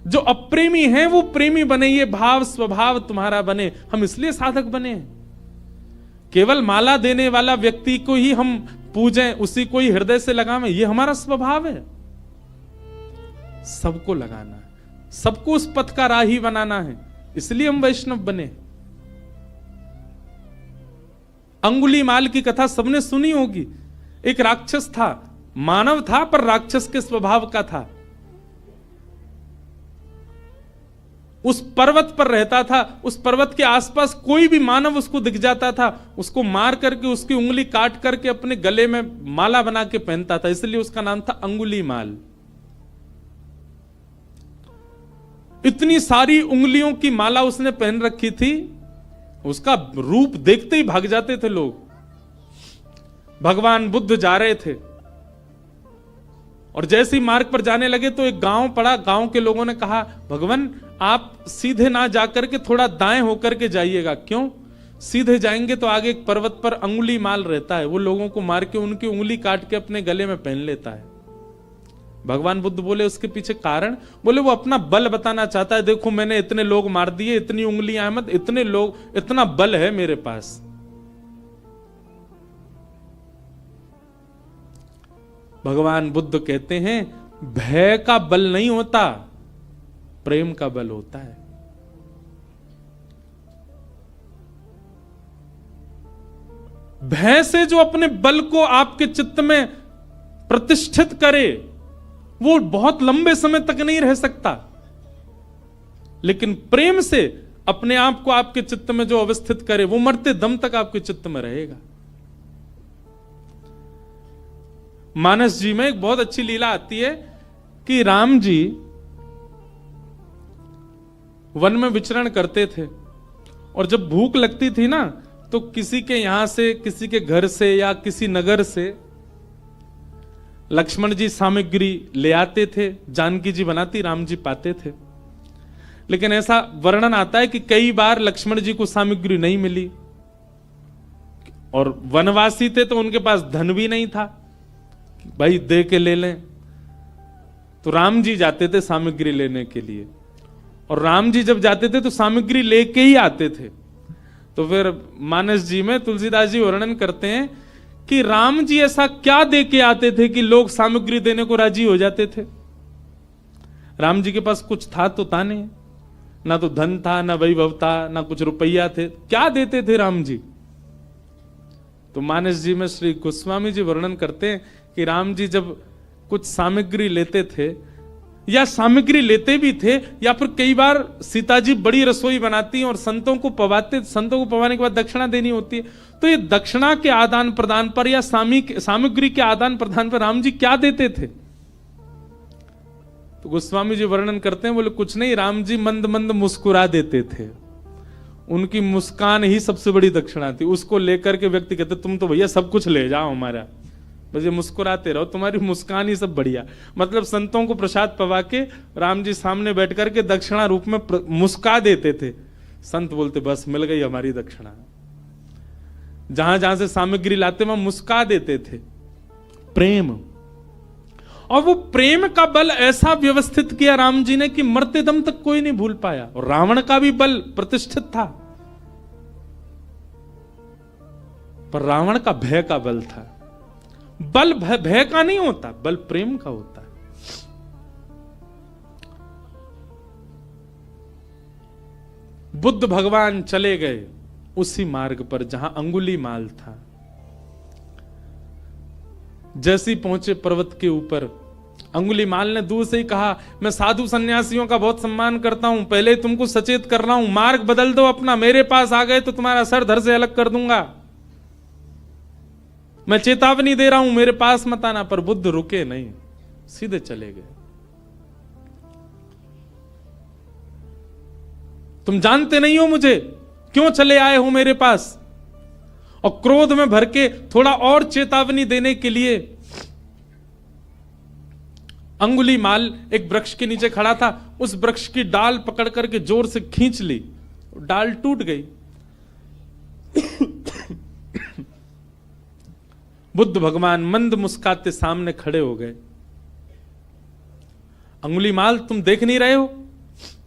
Speaker 1: जो अप्रेमी हैं वो प्रेमी बने, ये भाव स्वभाव तुम्हारा बने। हम इसलिए साधक बने हैं। केवल माला देने वाला व्यक्ति को ही हम पूजें, उसी को ही हृदय से लगावें, ये हमारा स्वभाव है। सबको लगाना है, सबको उस पथ का राही बनाना है, इसलिए हम वैष्णव बने। अंगुलीमाल की कथा सबने सुनी होगी। एक राक्षस था, मानव था पर राक्षस के स्वभाव का था। उस पर्वत पर रहता था, उस पर्वत के आसपास कोई भी मानव उसको दिख जाता था, उसको मार करके उसकी उंगली काट करके अपने गले में माला बना के पहनता था, इसलिए उसका नाम था अंगुलीमाल। इतनी सारी उंगलियों की माला उसने पहन रखी थी, उसका रूप देखते ही भाग जाते थे लोग। भगवान बुद्ध जा रहे थे और जैसे ही मार्ग पर जाने लगे तो एक गांव पड़ा। गांव के लोगों ने कहा, भगवान आप सीधे ना जाकर के थोड़ा दाएं होकर के जाइएगा। क्यों? सीधे जाएंगे तो आगे एक पर्वत पर अंगुली माल रहता है, वो लोगों को मार के उनकी उंगली काट के अपने गले में पहन लेता है। भगवान बुद्ध बोले उसके पीछे कारण, बोले वो अपना बल बताना चाहता है, देखो मैंने इतने लोग मार दिए, इतनी उंगलियां मत, इतने लोग, इतना बल है मेरे पास। भगवान बुद्ध कहते हैं भय का बल नहीं होता, प्रेम का बल होता है। भय से जो अपने बल को आपके चित्त में प्रतिष्ठित करे वो बहुत लंबे समय तक नहीं रह सकता, लेकिन प्रेम से अपने आप को आपके चित्त में जो अवस्थित करे वो मरते दम तक आपके चित्त में रहेगा। मानस जी में एक बहुत अच्छी लीला आती है कि राम जी वन में विचरण करते थे और जब भूख लगती थी ना तो किसी के यहां से, किसी के घर से या किसी नगर से लक्ष्मण जी सामग्री ले आते थे, जानकी जी बनाती, राम जी पाते थे। लेकिन ऐसा वर्णन आता है कि कई बार लक्ष्मण जी को सामग्री नहीं मिली और वनवासी थे तो उनके पास धन भी नहीं था, भाई दे के ले लें। तो राम जी जाते थे सामग्री लेने के लिए, और राम जी जब जाते थे तो सामग्री लेके ही आते थे। तो फिर मानस जी में तुलसीदास जी वर्णन करते हैं कि राम जी ऐसा क्या दे के आते थे कि लोग सामग्री देने को राजी हो जाते थे। राम जी के पास कुछ था तो था नहीं, ना तो धन था, ना वैभव था, ना कुछ रुपया थे, क्या देते थे राम जी। तो मानस जी में श्री गोस्वामी जी वर्णन करते हैं कि राम जी जब कुछ सामग्री लेते थे या सामग्री लेते भी थे, या फिर कई बार सीता जी बड़ी रसोई बनाती हैं और संतों को पवाने के बाद दक्षिणा देनी होती है। तो ये दक्षिणा के आदान प्रदान पर या सामग्री के आदान प्रदान पर राम जी क्या देते थे? तो गोस्वामी जी वर्णन करते हैं, बोले कुछ नहीं, राम जी मंद मंद मुस्कुरा देते थे। उनकी मुस्कान ही सबसे बड़ी दक्षिणा थी। उसको लेकर के व्यक्ति कहते तुम तो भैया सब कुछ ले जाओ हमारा, बस ये मुस्कुराते रहो, तुम्हारी मुस्कान ही सब बढ़िया। मतलब संतों को प्रसाद पवा के राम जी सामने बैठ करके दक्षिणा रूप में मुस्का देते थे। संत बोलते बस मिल गई हमारी दक्षिणा। जहां जहां से सामग्री लाते वहां मुस्का देते थे। प्रेम, और वो प्रेम का बल ऐसा व्यवस्थित किया राम जी ने कि मरते दम तक कोई नहीं भूल पाया। और रावण का भी बल प्रतिष्ठित था, पर रावण का भय का बल था। बल भय का नहीं होता, बल प्रेम का होता है। बुद्ध भगवान चले गए उसी मार्ग पर जहां अंगुलीमाल था। जैसे ही पहुंचे पर्वत के ऊपर, अंगुलीमाल ने दूर से ही कहा, मैं साधु सन्यासियों का बहुत सम्मान करता हूं, पहले तुमको सचेत कर रहा हूं, मार्ग बदल दो अपना, मेरे पास आ गए तो तुम्हारा सर धड़ से अलग कर दूंगा। मैं चेतावनी दे रहा हूं, मेरे पास मत आना। पर बुद्ध रुके नहीं, सीधे चले गए। तुम जानते नहीं हो मुझे, क्यों चले आए हो मेरे पास? और क्रोध में भर के थोड़ा और चेतावनी देने के लिए अंगुलीमाल एक वृक्ष के नीचे खड़ा था, उस वृक्ष की डाल पकड़ करके जोर से खींच ली, डाल टूट गई। बुद्ध भगवान मंद मुस्काते सामने खड़े हो गए। अंगुलीमाल तुम देख नहीं रहे हो?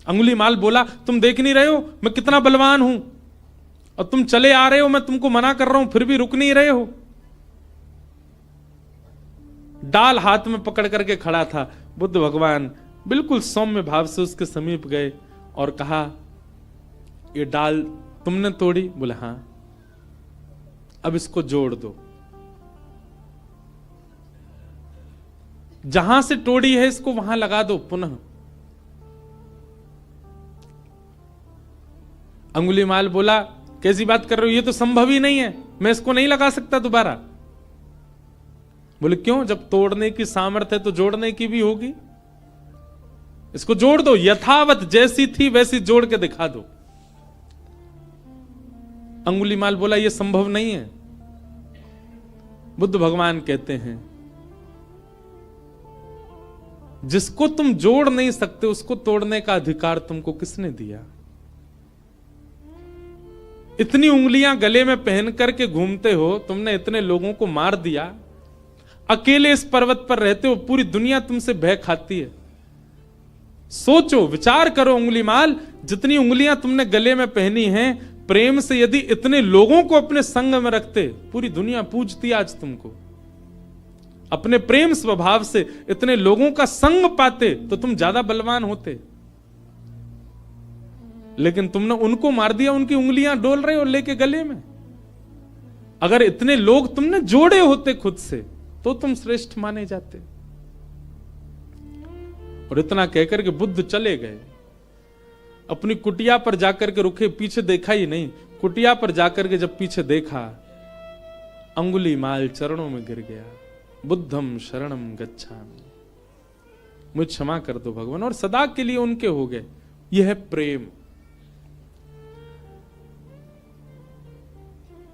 Speaker 1: अंगुलीमाल बोला, तुम देख नहीं रहे हो मैं कितना बलवान हूं? और तुम चले आ रहे हो, मैं तुमको मना कर रहा हूं, फिर भी रुक नहीं रहे हो। डाल हाथ में पकड़ करके खड़ा था। बुद्ध भगवान बिल्कुल सौम्य भाव से उसके समीप गए और कहा, ये डाल तुमने तोड़ी? बोले हां। अब इसको जोड़ दो, जहां से तोड़ी है इसको वहां लगा दो पुनः। अंगुलीमाल बोला, कैसी बात कर रहे हो, ये तो संभव ही नहीं है, मैं इसको नहीं लगा सकता दोबारा। बोले क्यों? जब तोड़ने की सामर्थ्य है तो जोड़ने की भी होगी। इसको जोड़ दो, यथावत जैसी थी वैसी जोड़ के दिखा दो। अंगुलीमाल बोला, यह संभव नहीं है। बुद्ध भगवान कहते हैं, जिसको तुम जोड़ नहीं सकते उसको तोड़ने का अधिकार तुमको किसने दिया? इतनी उंगलियां गले में पहन करके घूमते हो, तुमने इतने लोगों को मार दिया, अकेले इस पर्वत पर रहते हो, पूरी दुनिया तुमसे भय खाती है। सोचो, विचार करो अंगुलीमाल, जितनी उंगलियां तुमने गले में पहनी हैं, प्रेम से यदि इतने लोगों को अपने संग में रखते, पूरी दुनिया पूजती आज तुमको। अपने प्रेम स्वभाव से इतने लोगों का संग पाते तो तुम ज्यादा बलवान होते, लेकिन तुमने उनको मार दिया, उनकी उंगलियां डोल रहे हो लेके गले में। अगर इतने लोग तुमने जोड़े होते खुद से तो तुम श्रेष्ठ माने जाते। और इतना कहकर के बुद्ध चले गए। अपनी कुटिया पर जाकर के रुके, पीछे देखा ही नहीं। कुटिया पर जाकर के जब पीछे देखा, अंगुलीमाल चरणों में गिर गया। बुद्धम शरणम गच्छामि, मुझे क्षमा कर दो भगवान, और सदा के लिए उनके हो गए। यह है प्रेम।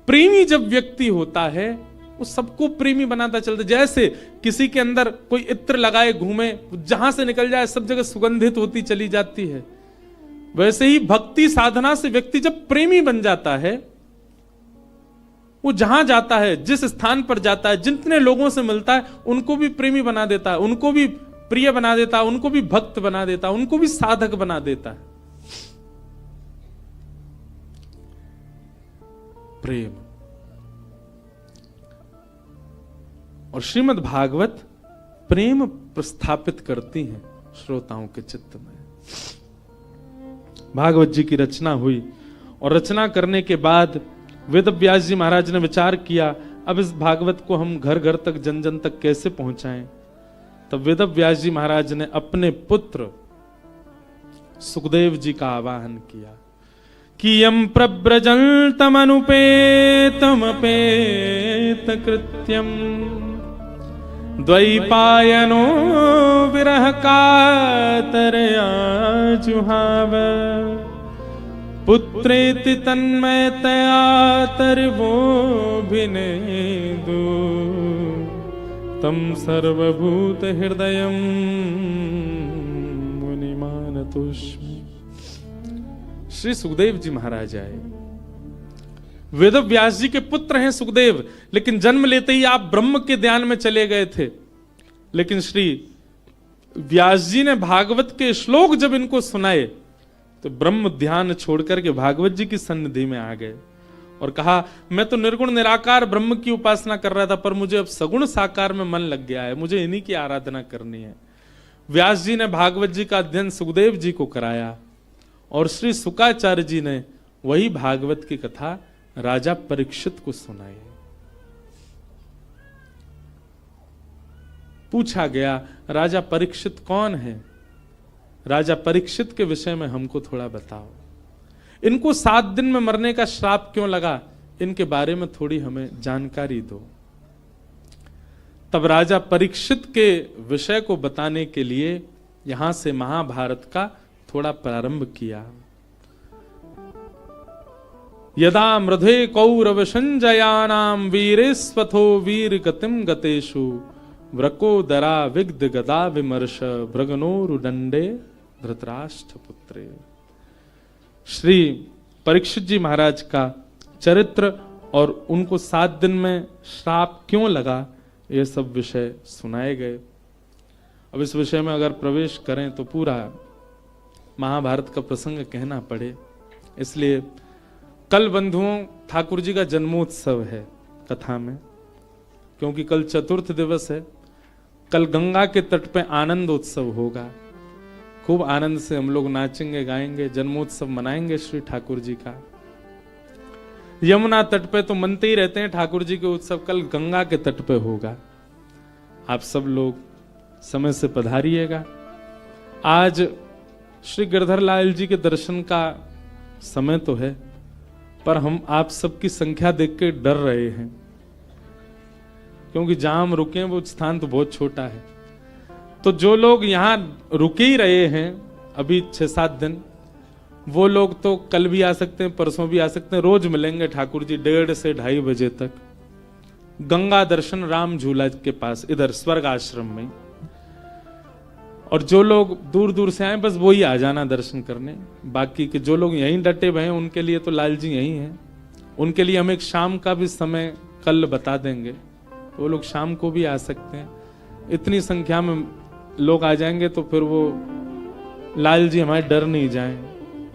Speaker 1: प्रेमी जब व्यक्ति होता है वो सबको प्रेमी बनाता चलता। जैसे किसी के अंदर कोई इत्र लगाए घूमे, जहां से निकल जाए सब जगह सुगंधित होती चली जाती है, वैसे ही भक्ति साधना से व्यक्ति जब प्रेमी बन जाता है, वो जहां जाता है, जिस स्थान पर जाता है, जितने लोगों से मिलता है, उनको भी प्रेमी बना देता है, उनको भी प्रिय बना देता है, उनको भी भक्त बना देता है, उनको भी साधक बना देता है। प्रेम। और श्रीमद् भागवत प्रेम प्रस्थापित करती हैं श्रोताओं के चित्त में। भागवत जी की रचना हुई और रचना करने के बाद वेद व्यास जी महाराज ने विचार किया, अब इस भागवत को हम घर घर तक, जन जन तक कैसे पहुंचाएं। तब वेद व्यास जी महाराज ने अपने पुत्र सुखदेव जी का आवाहन किया कि यम प्रव्रजन्तमनुपेतमपेत कृत्यम द्वैपायनो विरह कातरया जुहाव पुत्रेति तन्मयतया तर्वोऽभिनेदु तम सर्वभूत हृदयं मुनिमानतोऽस्मि। श्री सुखदेव जी महाराज आए। वेद व्यास जी के पुत्र हैं सुखदेव, लेकिन जन्म लेते ही आप ब्रह्म के ध्यान में चले गए थे। लेकिन श्री व्यास जी ने भागवत के श्लोक जब इनको सुनाए तो ब्रह्म ध्यान छोड़कर के भागवत जी की सन्निधि में आ गए और कहा, मैं तो निर्गुण निराकार ब्रह्म की उपासना कर रहा था, पर मुझे अब सगुण साकार में मन लग गया है, मुझे इन्हीं की आराधना करनी है। व्यास जी ने भागवत जी का अध्ययन सुखदेव जी को कराया और श्री शुकाचार्य जी ने वही भागवत की कथा राजा परीक्षित को सुनाई। पूछा गया, राजा परीक्षित कौन है? राजा परीक्षित के विषय में हमको थोड़ा बताओ। इनको 7 दिन में मरने का श्राप क्यों लगा, इनके बारे में थोड़ी हमें जानकारी दो। तब राजा परीक्षित के विषय को बताने के लिए यहां से महाभारत का थोड़ा प्रारंभ किया। यदा मृधे कौरव संजयानाम वीरेस्वथो वीर गतिम गतेषु व्रकोदरा विग्ध गदा विमर्श भृगनोरुदंडे धृतराष्ट्र पुत्रे। श्री परीक्षित जी महाराज का चरित्र और उनको 7 दिन में श्राप क्यों लगा, ये सब विषय सुनाए गए। अब इस विषय में अगर प्रवेश करें तो पूरा महाभारत का प्रसंग कहना पड़े, इसलिए कल बंधुओं ठाकुर जी का जन्मोत्सव है कथा में, क्योंकि कल चतुर्थ दिवस है। कल गंगा के तट पे आनंद उत्सव होगा, खूब आनंद से हम लोग नाचेंगे गाएंगे, जन्मोत्सव मनाएंगे श्री ठाकुर जी का। यमुना तट पे तो मनते ही रहते हैं ठाकुर जी के उत्सव, कल गंगा के तट पे होगा। आप सब लोग समय से पधारिएगा। आज श्री गिरधर लाल जी के दर्शन का समय तो है, पर हम आप सबकी संख्या देख के डर रहे हैं, क्योंकि जहां हम रुके वो स्थान तो बहुत छोटा है। तो जो लोग यहां रुके ही रहे हैं अभी 6-7 दिन, वो लोग तो कल भी आ सकते हैं, परसों भी आ सकते हैं। रोज मिलेंगे ठाकुर जी 1:30 से 2:30 बजे तक गंगा दर्शन राम झूला के पास, इधर स्वर्ग आश्रम में। और जो लोग दूर दूर से आए बस वो ही आ जाना दर्शन करने। बाकी के जो लोग यहीं डटे हुए हैं उनके लिए तो लाल जी यहीं हैं। उनके लिए हम एक शाम का भी समय कल बता देंगे, तो वो लोग शाम को भी आ सकते हैं। इतनी संख्या में लोग आ जाएंगे तो फिर वो लाल जी हमारे डर नहीं जाएं,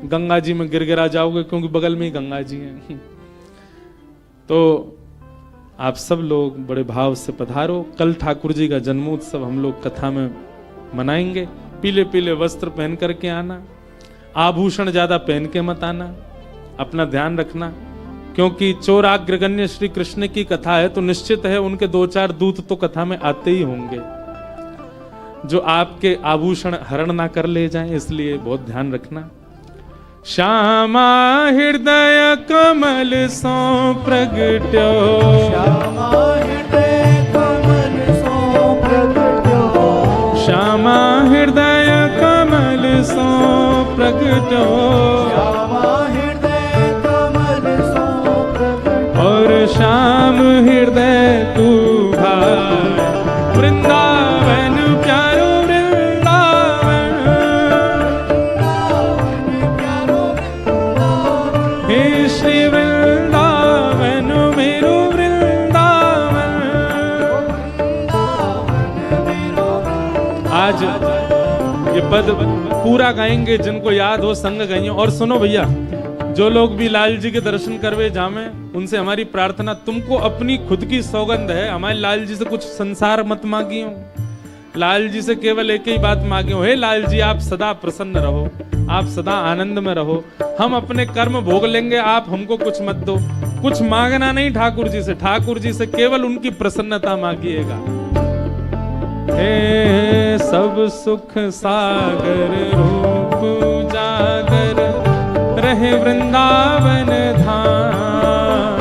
Speaker 1: गंगा जी में गिरगिरा जाओगे, क्योंकि बगल में ही गंगा जी हैं। तो आप सब लोग बड़े भाव से पधारो। कल ठाकुर जी का जन्मोत्सव हम लोग कथा में मनाएंगे। पीले पीले वस्त्र पहन करके आना, आभूषण ज्यादा पहन के मत आना, अपना ध्यान रखना, क्योंकि चोराग्रगण्य श्री कृष्ण की कथा है तो निश्चित है उनके 2-4 दूत तो कथा में आते ही होंगे जो आपके आभूषण हरण ना कर ले जाएं, इसलिए बहुत ध्यान रखना। श्यामा हृदय कमल सो प्रगट्यो,
Speaker 2: श्यामा हृदय कमल सो प्रगट्यो,
Speaker 1: श्यामा हृदय कमल सो प्रगट्यो,
Speaker 2: श्यामा हृदय कमल सो प्रगट्यो,
Speaker 1: और श्याम हृदय तू भाई वृंदावन प्यारो वृंदावन,
Speaker 2: प्यारो वृंदावन,
Speaker 1: हे श्री वृंदावन मेरो वृंदावन। आज ये पद पूरा गाएंगे, जिनको याद हो संग गाइए। और सुनो भैया, जो लोग भी लाल जी के दर्शन करवे जामे, उनसे हमारी प्रार्थना, तुमको अपनी खुद की सौगंध है, हमारे लाल जी से कुछ संसार मत मांगियो, लाल जी से केवल एक ही बात मांगियो, हे लाल जी आप सदा प्रसन्न रहो, आप सदा आनंद में रहो, हम अपने कर्म भोग लेंगे, आप हमको कुछ मत दो। कुछ मांगना नहीं ठाकुर जी से, ठाकुर जी से केवल उनकी प्रसन्नता मांगिएगा। हे सब सुख सागर रूप उजागर रहे वृंदावन धाम।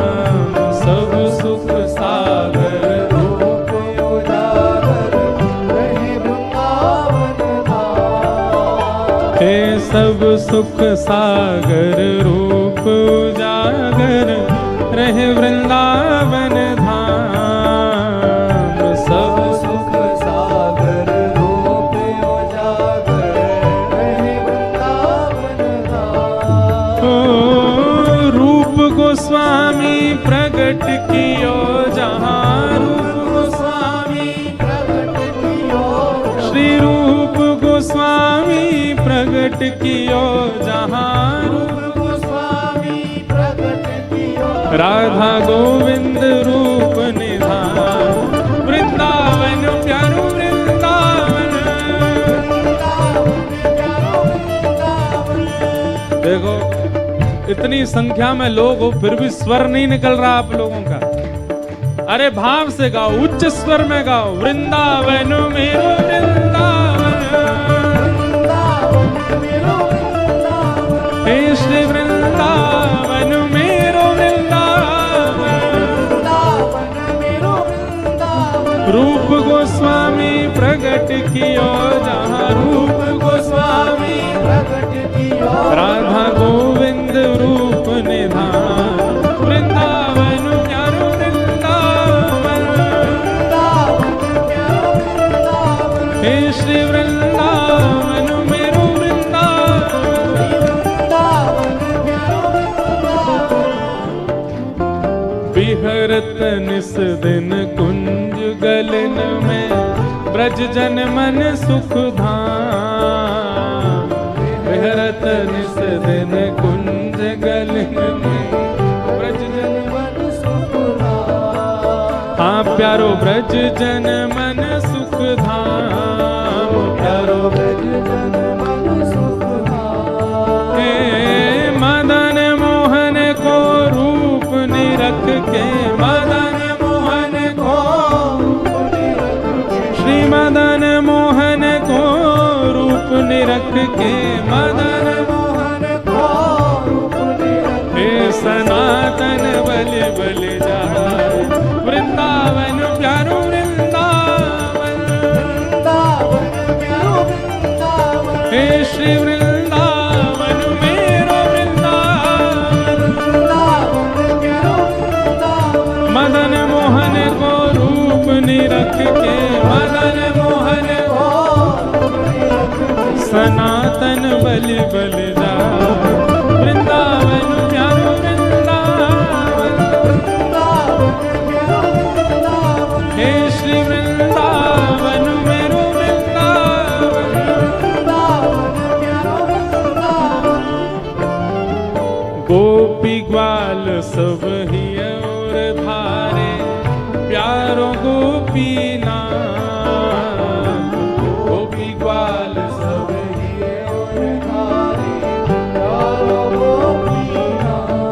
Speaker 1: सब सुख सागर
Speaker 2: रूप उजागर रहे वृंदावन धाम।
Speaker 1: हे सब सुख सागर रूप उजागर रहे वृंदावन धाम। सब
Speaker 2: सुख सागर रूप उजागर रहे वृंदावन धाम।
Speaker 1: ओ रूप गोस्वामी प्रगट कियो जहाँ रूप गोस्वामी
Speaker 2: प्रगट कियो
Speaker 1: श्री रूप गोस्वामी प्रगट कियो जहाँ रूप
Speaker 2: गोस्वामी प्रगट कियो
Speaker 1: राधा गोविंद रूप निधान। वृंदावन प्यारो वृंदावन। देखो इतनी संख्या में लोग हो फिर भी स्वर नहीं निकल रहा आप लोगों का। अरे भाव से गाओ, उच्च स्वर में गाओ। वृंदावन मेरो वृंदावन, हे श्री वृंदावन मेरो वृंदावन। रूप गोस्वामी प्रगट कियो जहाँ रूप गोस्वामी
Speaker 2: प्रगट कियो
Speaker 1: राधा गोविंद रूप निधान। वृंदावन प्यारो वृंदावन, हे श्री वृंदावन मेरो वृंदावन। विहरत निस दिन कुंज गलन में ब्रज जन मन सुख धाम। विहरत निस दिन कुंज गलन में ब्रज जन मन सुख धाम। हाँ प्यारो ब्रज जन मन सुख धाम। प्यारो
Speaker 2: ब्रज जन मन सुख धाम।
Speaker 1: हे मदन मोहन को रूप निरख के मदन मोहन को श्री मदन मोहन को रूप निरख के मदन
Speaker 2: मोहन को रूप निरख
Speaker 1: हे सनातन बलि बलि जाए। वृंदावन प्यारो वृंदावन, हे श्री वृंदावन मेरो वृंदावन। मदन मोहन को रूप निरख के मदन मोहन को सनातन बलि बलि जाए। वृंदावन प्यारो वृंदावन, हे श्री वृंदावन मेरो वृंदावन। गोपी ग्वाल सब ही और धारे प्यारो गोपी नाम। गोपी ग्वाल सब ही और धारे प्यारो गोपी नाम।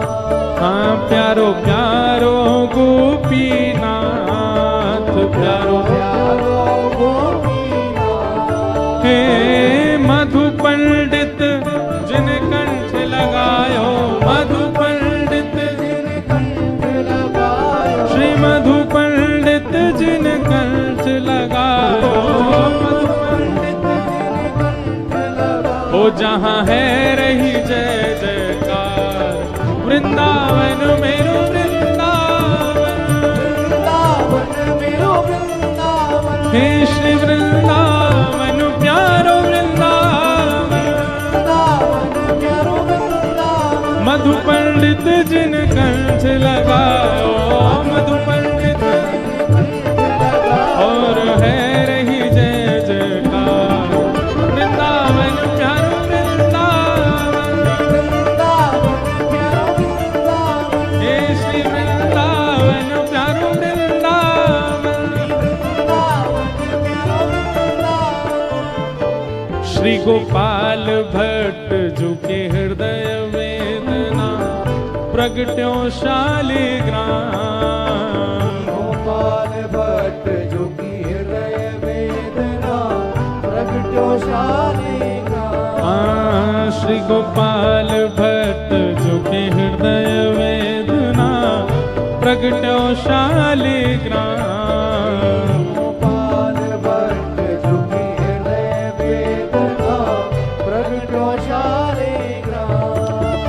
Speaker 1: हाँ प्यारो प्यारो गोपी नाथ प्यारो हे मधु पंडित जिन कंठ लगायो। मधु पंडित जिन कंठ लगायो। श्री मधु पंडित जिन कंठ लगायो। मधु पंडित जिन कंठ लगायो। ओ जहाँ है रही जय जयकार। वृंदावन मेरो वृंदावन, हे श्री वृंदावन प्यारो वृंदावन। मधु पंडित जिन कंठ लगायो। मधु पंडित और है रही जय जयकार। वृंदावन प्यारो वृंदावन, हे श्री वृंदावन प्यारो वृंदावन। श्री गोपाल भट्ट झुके हृदय वेदना प्रगट्यो शालिग्राम।
Speaker 2: गोपाल भट्ट झुकी हृदय वेदना शालिग्राम
Speaker 1: श्री गोपाल भट्ट जो के हृदय वेदना प्रगटो शालिग्राम
Speaker 2: गोपाल भट्ट झुके हृदय वेदना प्रगटो शालिग्राम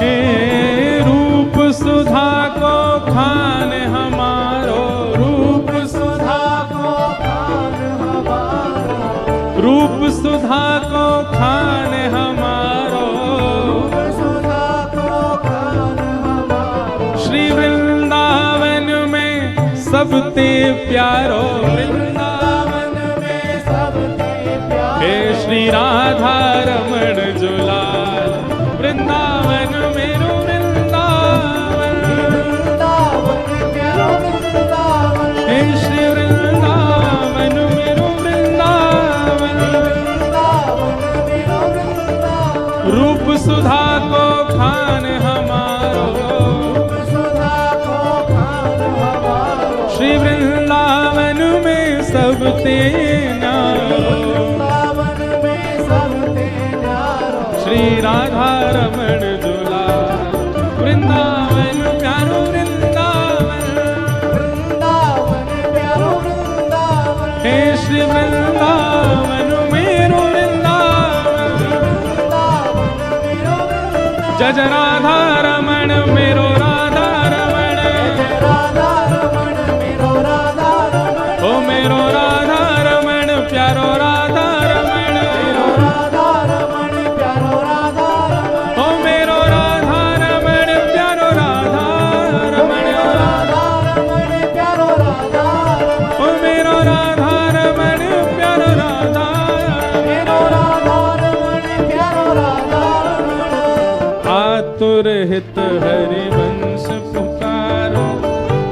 Speaker 1: हे रूप सुधा को खान हमारो रूप
Speaker 2: सुधा को खान हमारा
Speaker 1: रूप सुधा को खान हमारो
Speaker 2: सुधा को खान हमारा
Speaker 1: श्री वृंदावन में सबते प्यारो
Speaker 2: वृंदावन में सबके प्यारे
Speaker 1: हे श्री राधा रमण जुलाल वृंदावन मेरो वृंदावन
Speaker 2: वृंदावन प्यारो वृंदावन
Speaker 1: हे श्री वृंदावन मेरो वृंदावन
Speaker 2: वृंदावन मेरो वृंदावन
Speaker 1: रूप सुधा को खान हमारो
Speaker 2: सुधा को खान हमारा
Speaker 1: श्री वृंदावन में सब तेना
Speaker 2: वृंदावन में सबके न्यारो
Speaker 1: श्री राधा रमण जुलाल वृंदावन प्यारो वृंदावन
Speaker 2: वृंदावन प्यारो वृंदावन
Speaker 1: हे श्री वृंदावन मेरो वृंदावन
Speaker 2: वृंदावन मेरो वृंदावन
Speaker 1: जज राधा रमण मेरो राधा रमण
Speaker 2: राधा रमण मेरो राधा रमण
Speaker 1: ओ मेरो राधा रमण प्यारो राधा रमण
Speaker 2: राधा रमण प्यारो राधा रमण
Speaker 1: ओ मेरो राधा रमण प्यारो राधा रमण
Speaker 2: राधा रमण प्यारो राधा रमण
Speaker 1: ओ मेरो राधा रमण प्यारो राधा
Speaker 2: मेरो राधा रमण प्यारो राधा रमण
Speaker 1: आतुर हित हरि वंश पुकारो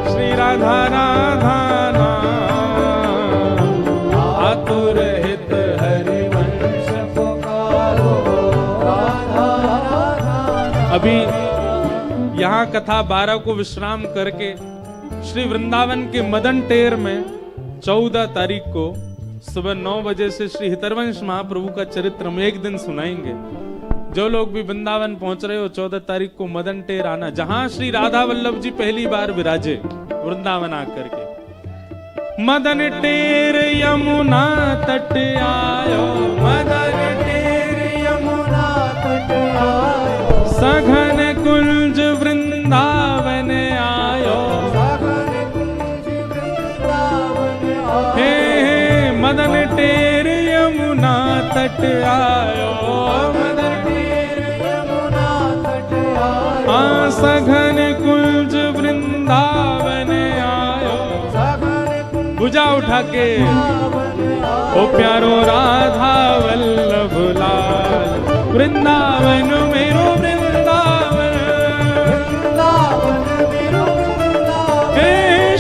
Speaker 1: श्री राधा राधा नाम आतुर हित हरि वंश
Speaker 2: पुकारो राधा राधा
Speaker 1: अभी यहाँ कथा 12 को विश्राम करके श्री वृंदावन के मदन टेर में 14 तारीख को सुबह 9 बजे से श्री हितरवंश महाप्रभु का चरित्र हम एक दिन सुनाएंगे। जो लोग भी वृंदावन पहुंच रहे हो 14 तारीख को मदन टेर आना, जहां श्री राधा वल्लभ जी पहली बार विराजे वृंदावन आकर के। मदन टेर यमुना तट आयो मदन टेर
Speaker 2: यमुना तट आयो
Speaker 1: सघन कुंज वृंदावन आयो
Speaker 2: सागर कुंज वृंदावन
Speaker 1: हे
Speaker 2: आयो
Speaker 1: हे मदन टेर यमुना तट आयो मदन
Speaker 2: तेर यमुना तट आयो
Speaker 1: सघन कुंज वृंदावन आयो
Speaker 2: सागर कुंज
Speaker 1: भुजा उठा के
Speaker 2: वृंदावन आयो
Speaker 1: ओ प्यारो राधा वल्लभ लाल वृंदावन मेरो वृंदावन
Speaker 2: वृंदावन मेरो वृंदावन
Speaker 1: हे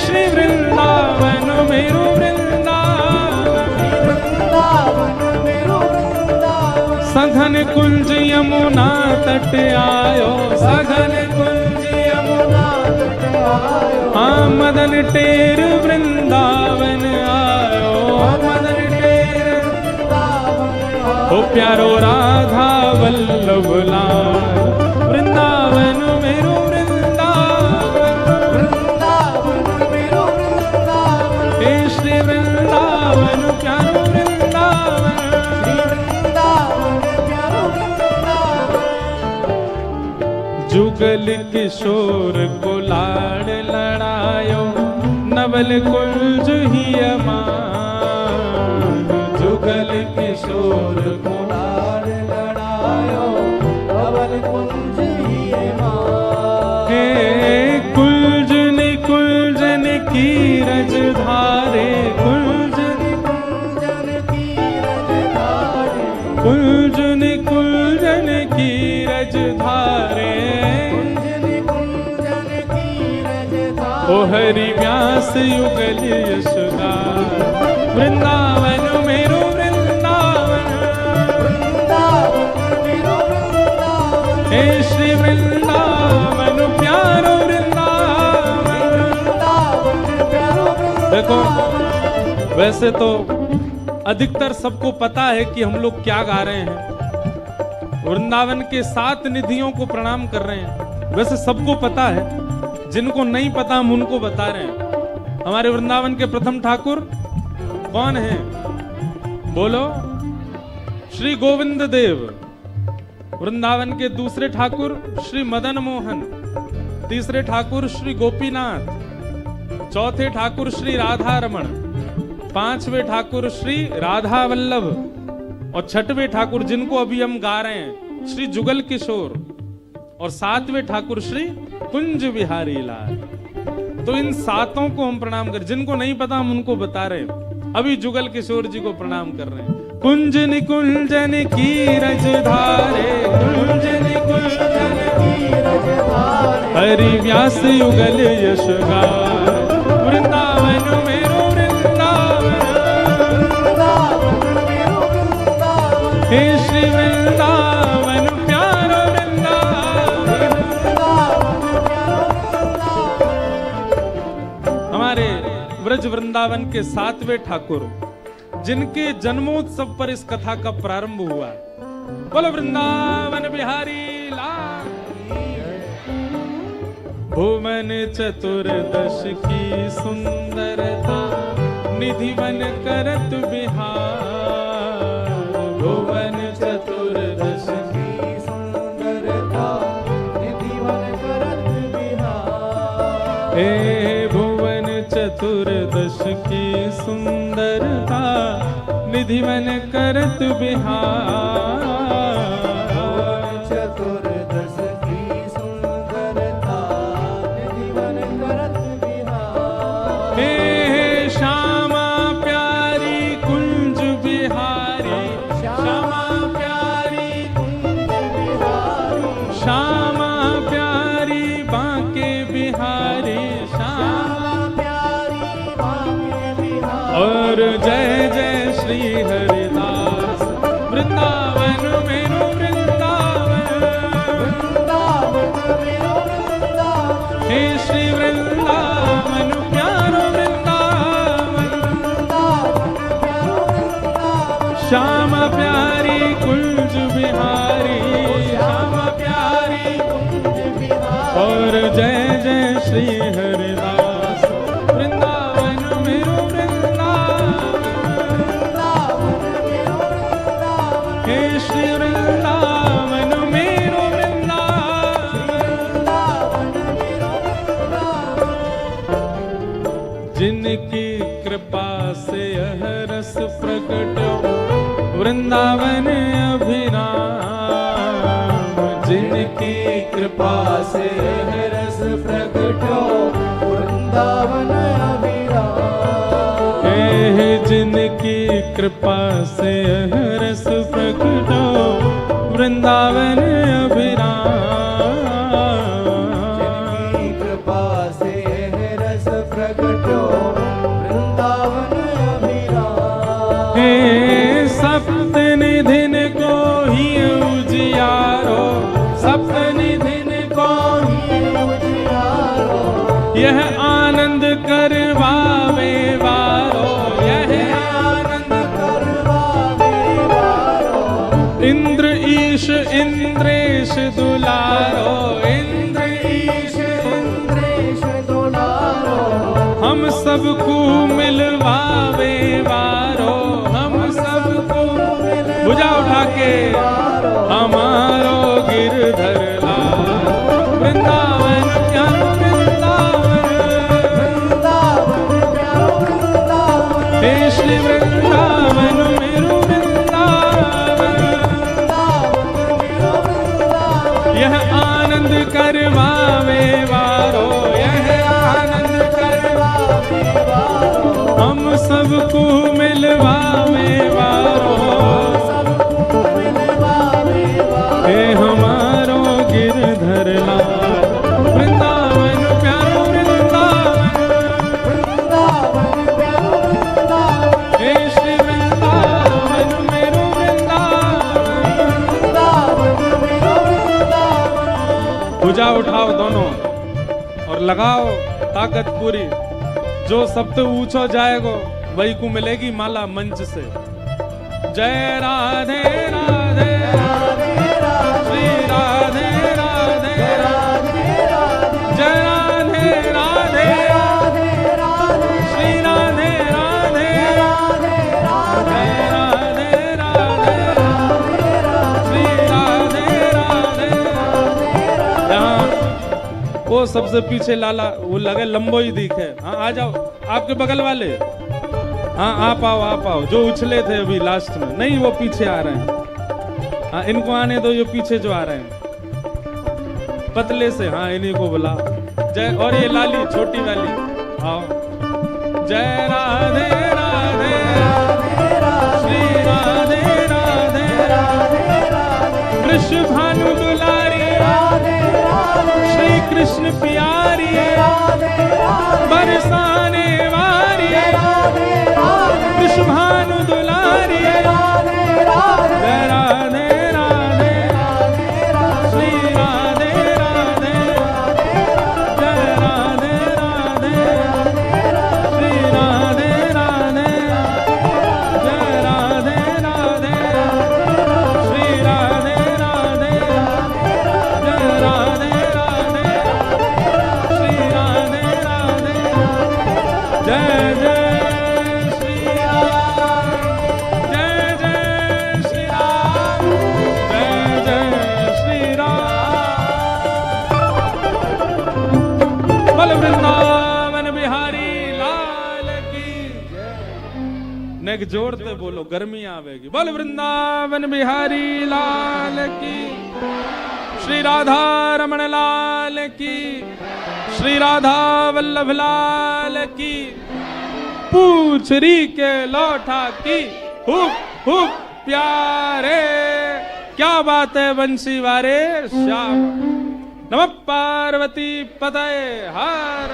Speaker 1: श्री वृंदावन मेरो वृंदावन
Speaker 2: वृंदावन मेरो वृंदावन
Speaker 1: सघन कुंज यमुना तट आयो सघन कुंज यमुना
Speaker 2: तट आयो
Speaker 1: मदन टेर वृंदावन आयो मदन टेर
Speaker 2: वृंदावन
Speaker 1: ओ प्यारो राधा वल्लभ लाल वृंदावन मेरो वृंदावन
Speaker 2: वृंदावन मेरो वृंदावन
Speaker 1: हे श्री वृंदावन प्यारो वृंदावन
Speaker 2: वृंदावन प्यारो वृंदावन
Speaker 1: जुगल किशोर को लाड़ लड़ायो नवल कुंज ही अमान जुगल किशोर को
Speaker 2: लाड़ लड़ायो अवल कुंज ही मां
Speaker 1: हे कुंजन कुंजन की रज धारे कुंजन
Speaker 2: कुंजन की रजधारी
Speaker 1: कुंजन कुंजन की रज धारे
Speaker 2: कुंजन की रजधारी
Speaker 1: ओ हरि व्यास युगल यशोदा वृंदावन मेरो वृंदावन
Speaker 2: वृंदावन मेरो वृंदावन
Speaker 1: हे श्री वृंदावन प्यारो वृंदावन
Speaker 2: वृंदावन प्यारो
Speaker 1: देखो
Speaker 2: वृंदावन
Speaker 1: वैसे तो अधिकतर सबको पता है कि हम लोग क्या गा रहे हैं। वृंदावन के 7 निधियों को प्रणाम कर रहे हैं, वैसे सबको पता है। जिनको नहीं पता हम उनको बता रहे हैं। हमारे वृंदावन के प्रथम ठाकुर कौन है? बोलो, श्री गोविंद देव। वृंदावन के दूसरे ठाकुर श्री मदन मोहन, तीसरे ठाकुर श्री गोपीनाथ, चौथे ठाकुर श्री राधा रमण, पांचवें ठाकुर श्री राधा वल्लभ और छठवें ठाकुर जिनको अभी हम गा रहे हैं श्री जुगल किशोर और 7वें ठाकुर श्री कुंज बिहारी लाल। तो इन 7 को हम प्रणाम कर, जिनको नहीं पता हम उनको बता रहे हैं। अभी जुगल किशोर जी को प्रणाम कर रहे हैं। कुंज निकुंजन की रजधारे, कुंज निकुंजन की रजधारे, हरि व्यास युगल यश गाए। वृंदावन मेरो वृंदावन, हे श्री वृंदावन प्यारो वृंदावन। हमारे ब्रज वृंदावन के 7वें ठाकुर जिनके जन्मोत्सव पर इस कथा का प्रारंभ हुआ। बोलो वृंदावन बिहारी लाल। भुवन चतुर्दश की सुंदरता, निधिवन करत बिहार। भुवन चतुर्दश की सुंदरता, निधिवन करत बिहार। हे भुवन चतुर्दश की सुंदरता, निधिवन करत बिहार। चतुर्दश की सुंदरता, निधिवन करत बिहार। हे श्यामा प्यारी कुंज बिहारी, श्यामा प्यारी कुंज बिहारी, श्यामा प्यारी बांके बिहारी, श्यामा प्यारी बांके बिहारी। और जय जय श्री हरिदास। वृंदावन मेरो वृंदावन, वृंदावन मेरो वृंदावन, हे श्री वृंदावन प्यारो वृंदावन, वृंदावन प्यारो वृंदावन। श्यामा प्यारी कुंज बिहारी, श्यामा प्यारी कुंज बिहारी। और जय जय श्री हरिदास। वृंदावन मेरो हे श्री वृंदावन मेरो वृंदावन। जिनकी कृपा से यह रस प्रकट वृंदावन अभिराम। जिनकी कृपा से यह रस प्रकट वृंदावन अभिराम। हे जिनकी कृपा से यह रस प्रकट वृंदावन अभिराम। जिनकी कृपा से यह रस प्रकट वृंदावन अभिराम। हे सप्तनिधिन को ही उजियारो, सप्तनिधिन को ही उजियारो, यह आनंद करवावे वारो, यह आनंद करवावे वारो। इंद्र ईश इंद्रेश दुलारो, इंद्र ईश इंद्रेश दुलारो, हम सबको मिलवावे वारो, हम सबको भुजा उठा के हमारो गिरधर लाल। वृंदावन प्यारो वृंदावन, वृंदावन प्यारो वृंदावन, हे श्री वृंदावन मेरो वृंदावन, वृंदावन मेरो वृंदावन। यह आनंद करवावे वारो, यह आनंद करवावे वारो, हम सबको मिलवावे वारो, सबको मिलवावे वारो। हे हमारो गिरधर लाल। वृंदावन प्यारो वृंदावन, वृंदावन प्यारो वृंदावन, हे श्री वृंदावन मेरो वृंदावन, वृंदावन मेरो वृंदावन। भुजा उठाओ दोनों और लगाओ ताकत पूरी। जो सबसे ऊंचा जाएगा वही को मिलेगी माला मंच से। जय राधे राधे श्री राधे राधे जय राधे राधे श्री राधे राधे जय राधे राधे श्री राधे राधे। यहाँ वो सबसे पीछे लाला वो लगे लंबो ही दिखे। हाँ आ जाओ आपके बगल वाले। हाँ आप आओ जो उछले थे अभी लास्ट में। नहीं वो पीछे आ रहे हैं। हाँ इनको आने दो, ये पीछे जो आ रहे हैं पतले से। हाँ इन्हीं को बुला। जय और ये लाली छोटी वाली आओ। जय राधे राधे श्री राधे राधे कृष्ण भानु दुलारी श्री कृष्ण प्यारी बरसाने वारी कृष्ण भानु दुलारी जय राधे राधे श्री राधे राधे जय राधे राधे श्री राधे राधे जय राधे राधे श्री राधे राधे जय राधे राधे श्री राधे राधे जय जय श्री राम जय जय श्री राम जय जय श्री राम। बोल वृंदावन बिहारी लाल की नेक जोड़ते बोलो गर्मी आवेगी। बोल वृंदावन बिहारी लाल की श्री राधा रमण लाल की श्री राधा वल्लभ लाल की पूछरी के लौठा की हुप हुप प्यारे। क्या बात है बंसी वारे श्याम। नमः पार्वती पतये हर।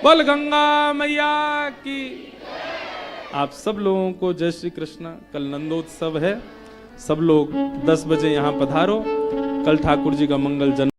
Speaker 1: बोल गंगा मैया की। आप सब लोगों को जय श्री कृष्ण। कल नंदोत्सव है, सब लोग 10 बजे यहाँ पधारो। कल ठाकुर जी का मंगल जन्म